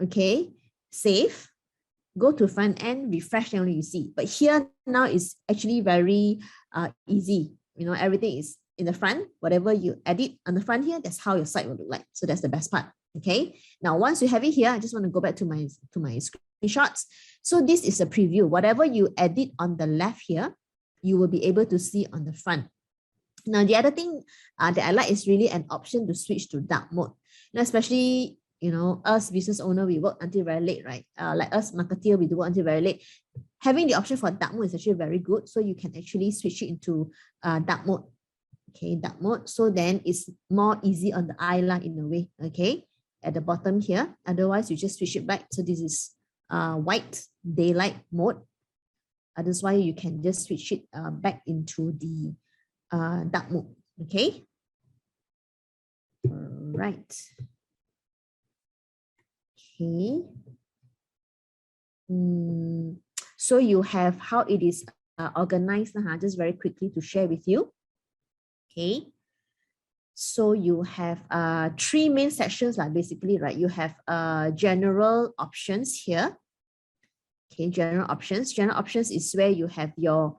okay, save, go to front end, refresh, and only you see. But here now is actually very easy. You know, everything is in the front. Whatever you edit on the front here, that's how your site will look like. So that's the best part. Okay. Now, once you have it here, I just want to go back to my screenshots. So this is a preview. Whatever you edit on the left here, you will be able to see on the front. Now, the other thing that I like is really an option to switch to dark mode. Now, especially, you know, us business owner, we work until very late, right? Like us marketeer, we do work until very late. Having the option for dark mode is actually very good. So you can actually switch it into dark mode. Okay, dark mode. So then it's more easy on the eye line in a way. Okay, at the bottom here. Otherwise, you just switch it back. So this is white daylight mode. That's why you can just switch it back into the dark mode. Okay. All right. Okay. So you have how it is organized, just very quickly to share with you. Okay. So you have three main sections, like basically, right? You have general options here. Okay, general options. General options is where you have your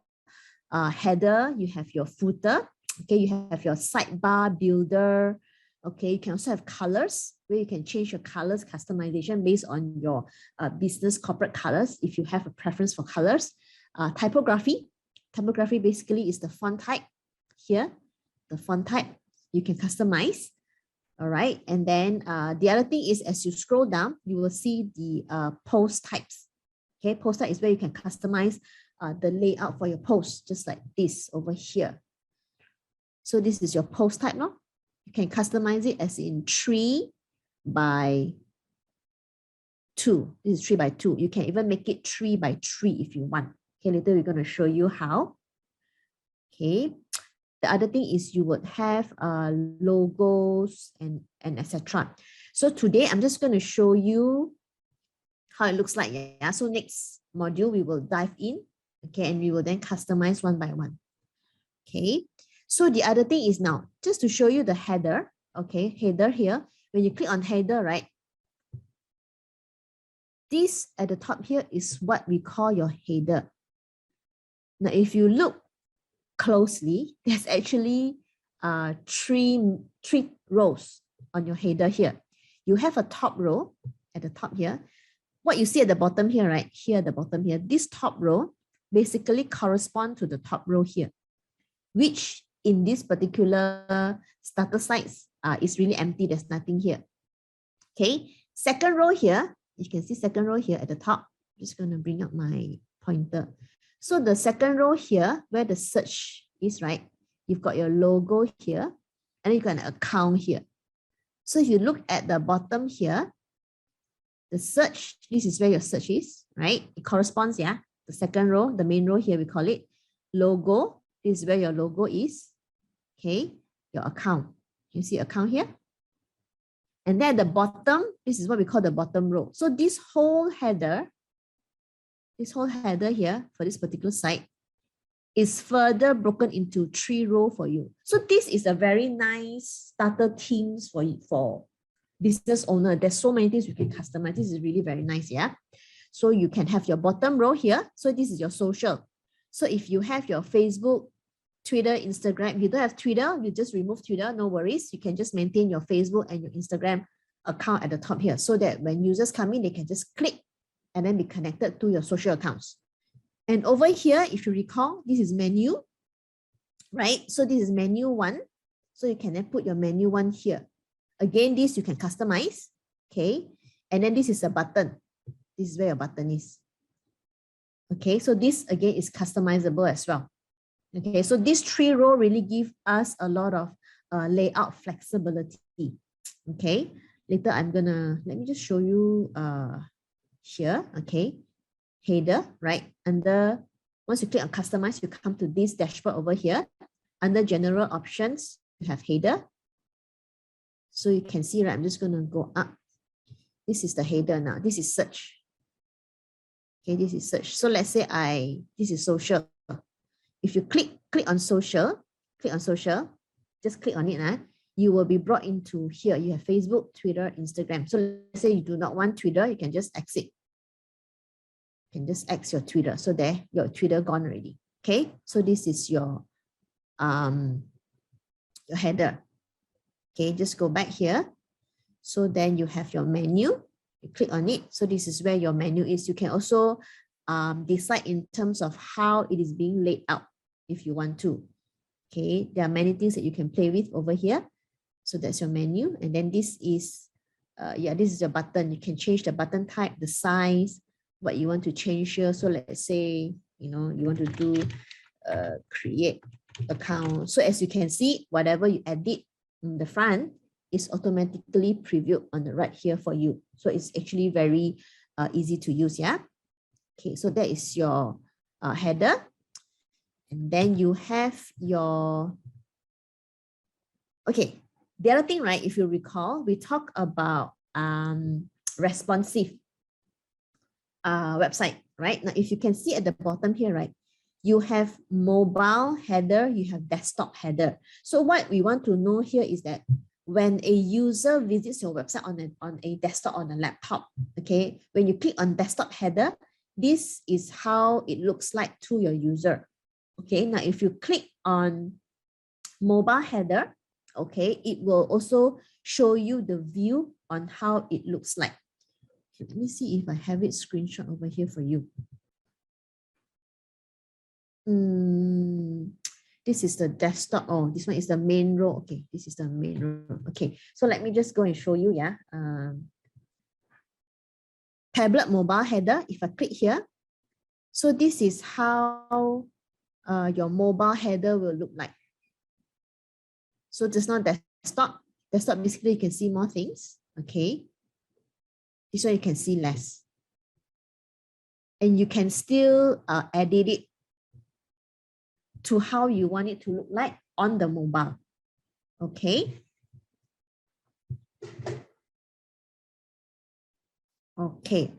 header, you have your footer. Okay, you have your sidebar builder. Okay, you can also have colors, where you can change your colors, customization based on your business corporate colors, if you have a preference for colors. Typography. Typography basically is the font type here. The font type you can customize. All right. And then the other thing is, as you scroll down, you will see the post types. Okay, post type is where you can customize the layout for your post, just like this over here. So this is your post type, no? You can customize it as in 3 by 2. This is 3 by 2. You can even make it 3 by 3 if you want. Okay, later we're going to show you how. Okay. The other thing is you would have logos and etc. So today I'm just going to show you how it looks like. Yeah. So next module we will dive in. Okay, and we will then customize one by one. Okay. So the other thing is now, just to show you the header. Okay, header here. When you click on header, right? This at the top here is what we call your header. Now, if you look closely, there's actually three rows on your header here. You have a top row at the top here. What you see at the bottom here, right? Here at the bottom here, this top row basically corresponds to the top row here, which in this particular starter sites is really empty. There's nothing here. Okay, second row here, you can see second row here at the top. I'm just going to bring up my pointer. So the second row here, where the search is, right? You've got your logo here, and you've got an account here. So if you look at the bottom here, the search, this is where your search is, right? It corresponds, yeah. The second row, the main row here, we call it logo. This is where your logo is. Okay, your account. You see account here? And then at the bottom, this is what we call the bottom row. So this whole header here for this particular site is further broken into 3 rows for you. So this is a very nice starter themes for you, for business owner. There's so many things you can customize. This is really very nice, yeah. So you can have your bottom row here. So this is your social. So if you have your Facebook, Twitter, Instagram, if you don't have Twitter, you just remove Twitter, no worries. You can just maintain your Facebook and your Instagram account at the top here, so that when users come in, they can just click and then be connected to your social accounts. And over here, if you recall, this is menu, right? So this is menu 1. So you can then put your menu 1 here. Again, this you can customize, okay? And then this is a button. This is where your button is. Okay, so this again is customizable as well. Okay, so this 3 row really give us a lot of layout flexibility. Okay, later let me just show you here. Okay, header, right? Once you click on customize, you come to this dashboard over here. Under general options, you have header. So you can see, right? I'm just going to go up. This is the header now. This is search. Okay, this is search. So let's say this is social. If you click on social, just click on it, you will be brought into here. You have Facebook, Twitter, Instagram. So let's say you do not want Twitter, you can just exit. You can just exit your Twitter. So there, your Twitter gone already. Okay, so this is your header. Okay, just go back here. So then you have your menu. You click on it. So this is where your menu is. You can also decide in terms of how it is being laid out if you want to. Okay, there are many things that you can play with over here. So that's your menu. And then this is, this is your button. You can change the button type, the size, what you want to change here. So let's say, you want to do create account. So as you can see, whatever you edit in the front is automatically previewed on the right here for you. So it's actually very easy to use, yeah? Okay, so that is your header. And then you have your, okay, the other thing, right, if you recall, we talked about responsive website, right? Now, if you can see at the bottom here, right, you have mobile header, you have desktop header. So what we want to know here is that when a user visits your website on a desktop, on a laptop, okay, when you click on desktop header, this is how it looks like to your user. Okay, now if you click on mobile header, okay, it will also show you the view on how it looks like. Okay, let me see if I have it screenshot over here for you. This is the desktop. Oh, this one is the main row. Okay, this is the main row. Okay, so let me just go and show you, yeah. Tablet mobile header, if I click here, so this is how your mobile header will look like. So just not desktop. Desktop, basically you can see more things. Okay, this one you can see less. And you can still edit it to how you want it to look like on the mobile. Okay. Okay.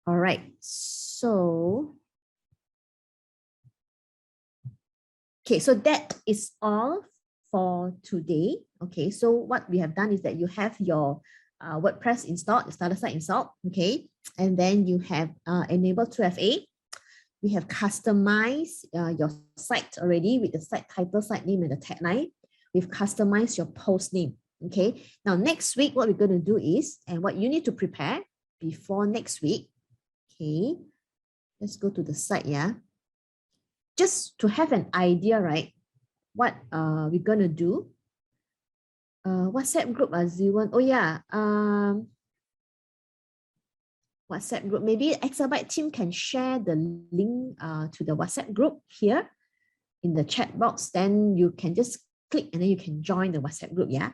All right. So, okay, so that is all for today. Okay, so what we have done is that you have your WordPress installed, the starter site installed, okay, and then you have enabled 2FA. We have customized your site already with the site title, site name, and the tagline. We've customized your post name. Okay. Now, next week, what we're going to do is, and what you need to prepare before next week. Okay. Let's go to the site. Yeah. just to have an idea, right? What we're gonna do. WhatsApp group, Aziwan. Oh yeah. WhatsApp group. Maybe Exabyte team can share the link to the WhatsApp group here in the chat box. Then you can just click and then you can join the WhatsApp group. Yeah.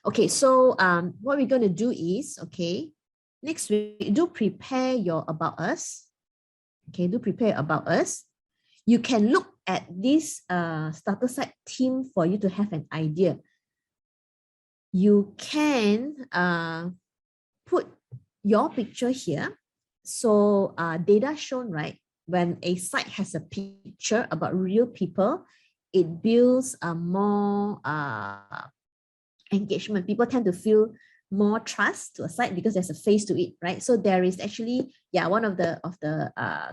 Okay. So what we're gonna do is, okay, next week do prepare your about us. Okay, do prepare about us. You can look at this starter site theme for you to have an idea. You can put your picture here. So data shown, right? When a site has a picture about real people, it builds more engagement. People tend to feel more trust to a site because there's a face to it, right? So there is actually, yeah, one of the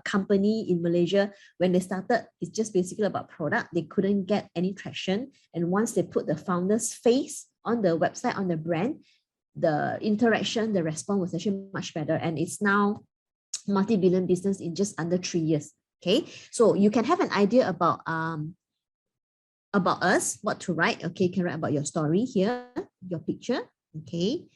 company in Malaysia, when they started, it's just basically about product. They couldn't get any traction. And once they put the founder's face on the website, on the brand, the interaction, the response was actually much better. And it's now multi-billion business in just under 3 years. Okay, so you can have an idea about us, what to write. Okay, you can write about your story here, your picture. Okay,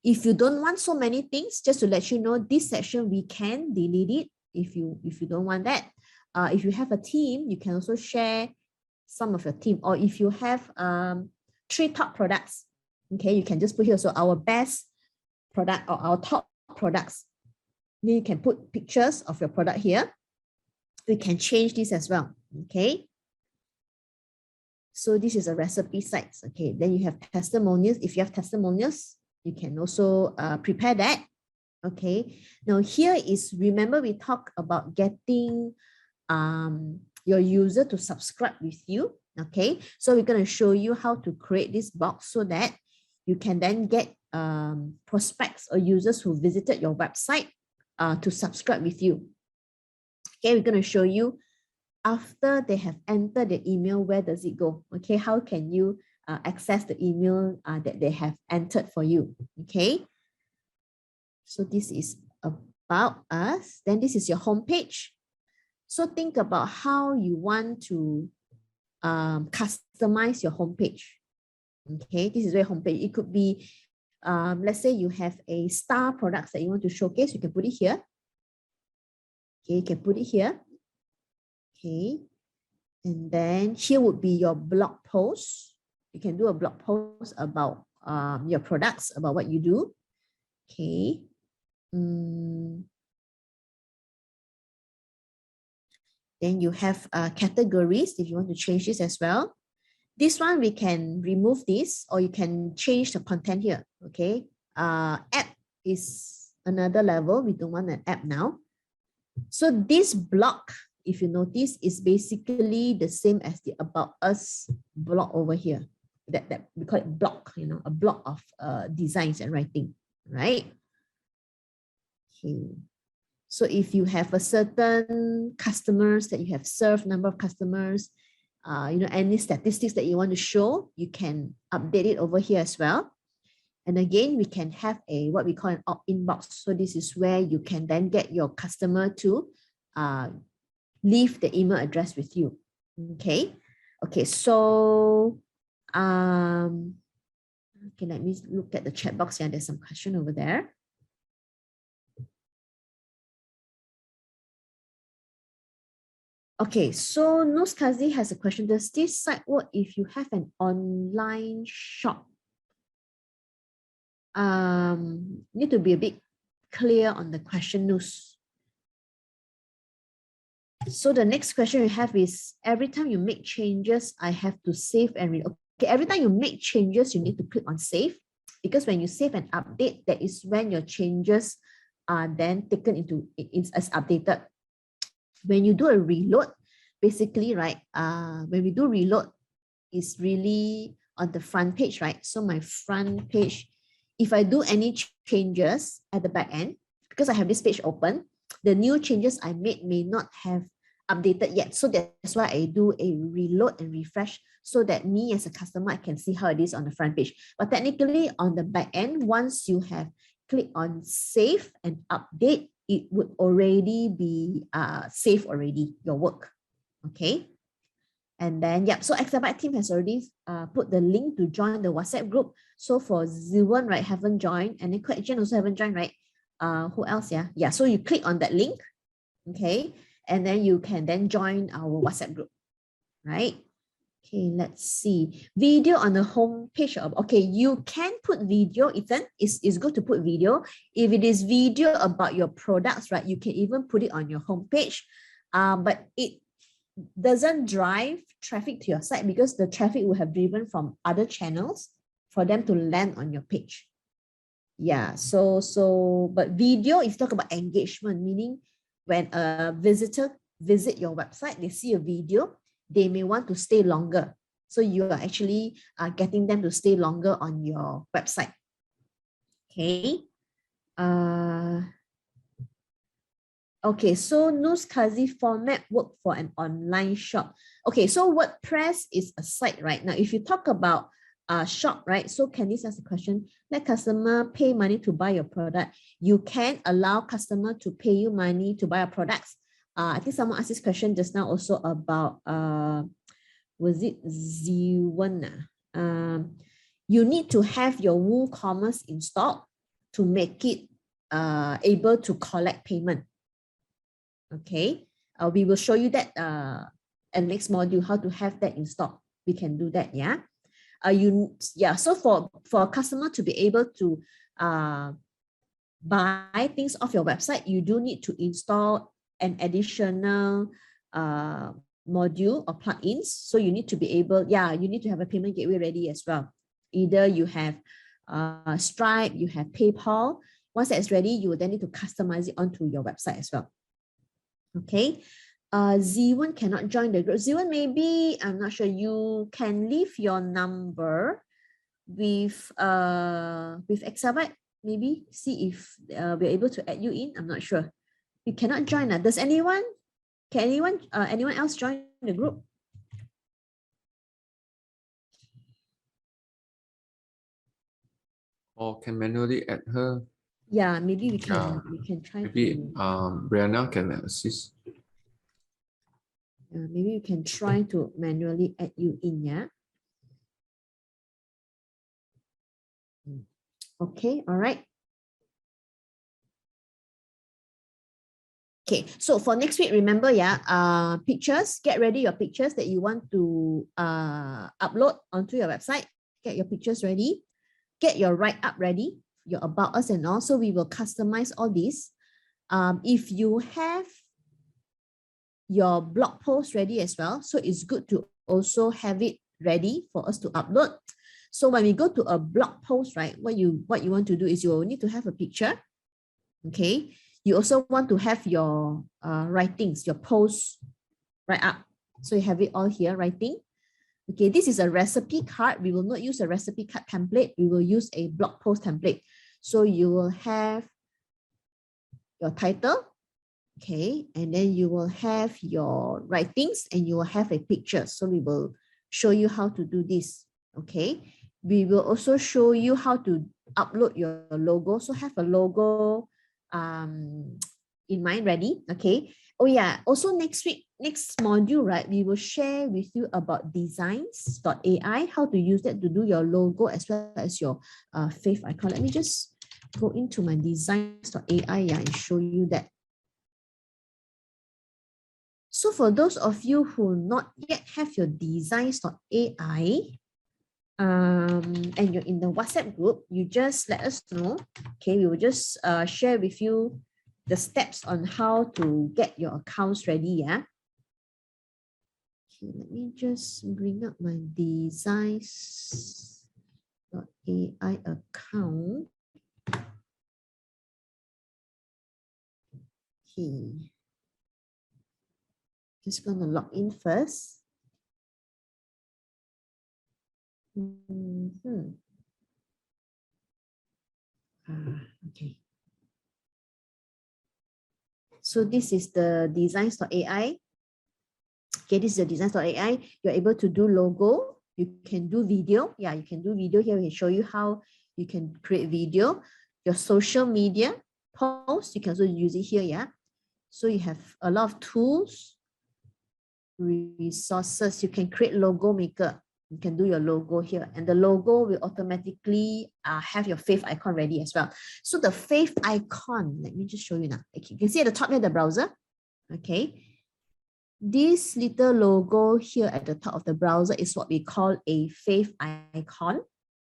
if you don't want so many things, just to let you know, this section we can delete it if you don't want that. If you have a team, you can also share some of your team, or if you have 3 top products, okay, you can just put here. So our best product or our top products. Then you can put pictures of your product here. We can change this as well. Okay. So this is a recipe site. Okay, then you have testimonials. If you have testimonials, you can also prepare that. Okay, now here is, remember we talked about getting your user to subscribe with you. Okay, so we're going to show you how to create this box so that you can then get prospects or users who visited your website to subscribe with you. Okay, we're going to show you after they have entered the email, where does it go? Okay, how can you access the email that they have entered for you? Okay, so this is about us. Then this is your homepage. So think about how you want to customize your homepage. Okay, this is where homepage. It could be, let's say you have a star products that you want to showcase. You can put it here. Okay, you can put it here. Okay, and then here would be your blog post. You can do a blog post about your products, about what you do. Okay. Then you have categories if you want to change this as well. This one, we can remove this, or you can change the content here. Okay. App is another level. We don't want an app now. So this block, if you notice, is basically the same as the About Us block over here. That we call it block, you know, a block of designs and writing, right? Okay. So if you have a certain customers that you have served, number of customers, you know, any statistics that you want to show, you can update it over here as well. And again, we can have a what we call an opt-in box. So this is where you can then get your customer to leave the email address with you. Okay. Okay. So, okay, let me look at the chat box here. There's some question over there. Okay, so Nuskazi has a question. Does this site work if you have an online shop? Need to be a bit clear on the question, Nus. So the next question we have is, every time you make changes, I have to save and read. Okay, every time you make changes, you need to click on save, because when you save and update, that is when your changes are then taken into as updated. When you do a reload, basically, right, when we do reload, it's really on the front page, right? So my front page, if I do any changes at the back end, because I have this page open, the new changes I made may not have updated yet. So that's why I do a reload and refresh, so that me as a customer, I can see how it is on the front page. But technically on the back end, once you have clicked on save and update, it would already be saved already, your work. Okay. And then, yep, so Exabyte team has already put the link to join the WhatsApp group. So for Ziwan, right, haven't joined, and then Question also haven't joined, right? Who else? Yeah, yeah. So you click on that link, okay, and then you can then join our WhatsApp group, right? Okay, let's see. Video on the home page. Okay, you can put video, Ethan. It's good to put video. If it is video about your products, right, you can even put it on your home page. But it doesn't drive traffic to your site because the traffic will have driven from other channels for them to land on your page. Yeah, but video is talk about engagement, meaning when a visitor visit your website, they see a video, they may want to stay longer. So you are actually getting them to stay longer on your website. Okay. Okay, so Nuzkazi format work for an online shop. Okay, so WordPress is a site, right? Now, if you talk about shop, right? So Candice asked a question, let customer pay money to buy your product. You can allow customer to pay you money to buy your products. I think someone asked this question just now also about, was it Z1? You need to have your WooCommerce installed to make it able to collect payment. Okay, we will show you that in next module, how to have that installed. We can do that, yeah. So for a customer to be able to buy things off your website, you do need to install an additional module or plugins. So you need to be able, you need to have a payment gateway ready as well. Either you have Stripe, you have PayPal. Once that is ready, you will then need to customize it onto your website as well. Okay, Z1 cannot join the group. Z1, maybe, I'm not sure, you can leave your number with Exabyte, maybe see if we're able to add you in. I'm not sure. You cannot join. Does anyone else join the group? Or can manually add her. Yeah, maybe we can try. Maybe to, Brianna can assist. maybe we can try to manually add you in, yeah. Okay, all right. Okay, so for next week, remember, pictures, get ready your pictures that you want to upload onto your website. Get your pictures ready. Get your write-up ready, your about us and all. So we will customize all this. If you have your blog post ready as well, so it's good to also have it ready for us to upload. So when we go to a blog post, right, what you want to do is you will need to have a picture. Okay. You also want to have your writings, your post write-up. So you have it all here, writing. Okay, this is a recipe card. We will not use a recipe card template. We will use a blog post template. So you will have your title, okay, and then you will have your writings and you will have a picture. So we will show you how to do this, okay. We will also show you how to upload your logo. So have a logo in mind ready, okay. Oh yeah, also next week, next module, right, we will share with you about designs.ai, how to use that to do your logo as well as your fave icon. Let me just go into my designs.ai and show you that. So for those of you who not yet have your designs.ai and you're in the WhatsApp group, you just let us know. Okay, we will just share with you the steps on how to get your accounts ready. Yeah. Okay, let me just bring up my designs.ai account. Okay. Just gonna log in first. Okay. So this is the designs.ai. Okay, this is the designs.ai. You're able to do logo. You can do video. Yeah, you can do video here. We can show you how you can create video. Your social media post, you can also use it here, yeah. So you have a lot of tools, resources. You can create logo maker. You can do your logo here, and the logo will automatically have your fave icon ready as well. So the fave icon, let me just show you now. Okay, you can see at the top here the browser. Okay, this little logo here at the top of the browser is what we call a fave icon.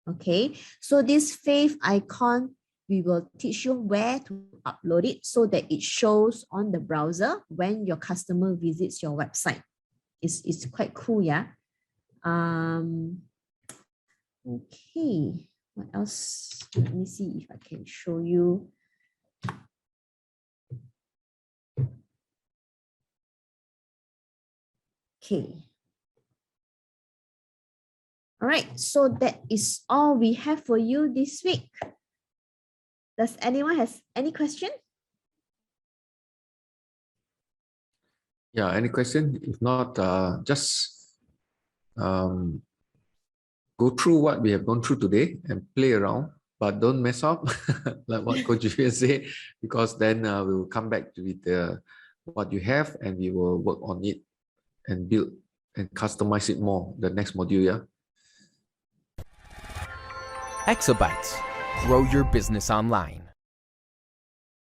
Okay, so this fave icon, we will teach you where to upload it so that it shows on the browser when your customer visits your website. It's quite cool, yeah. Okay, what else? Let me see if I can show you. Okay. All right, so that is all we have for you this week. Does anyone has any question? Yeah, any question? If not, just go through what we have gone through today and play around, but don't mess up, like what Coach Julian said, because then we will come back to with what you have and we will work on it and build and customize it more, the next module, yeah? Exabytes. Grow your business online.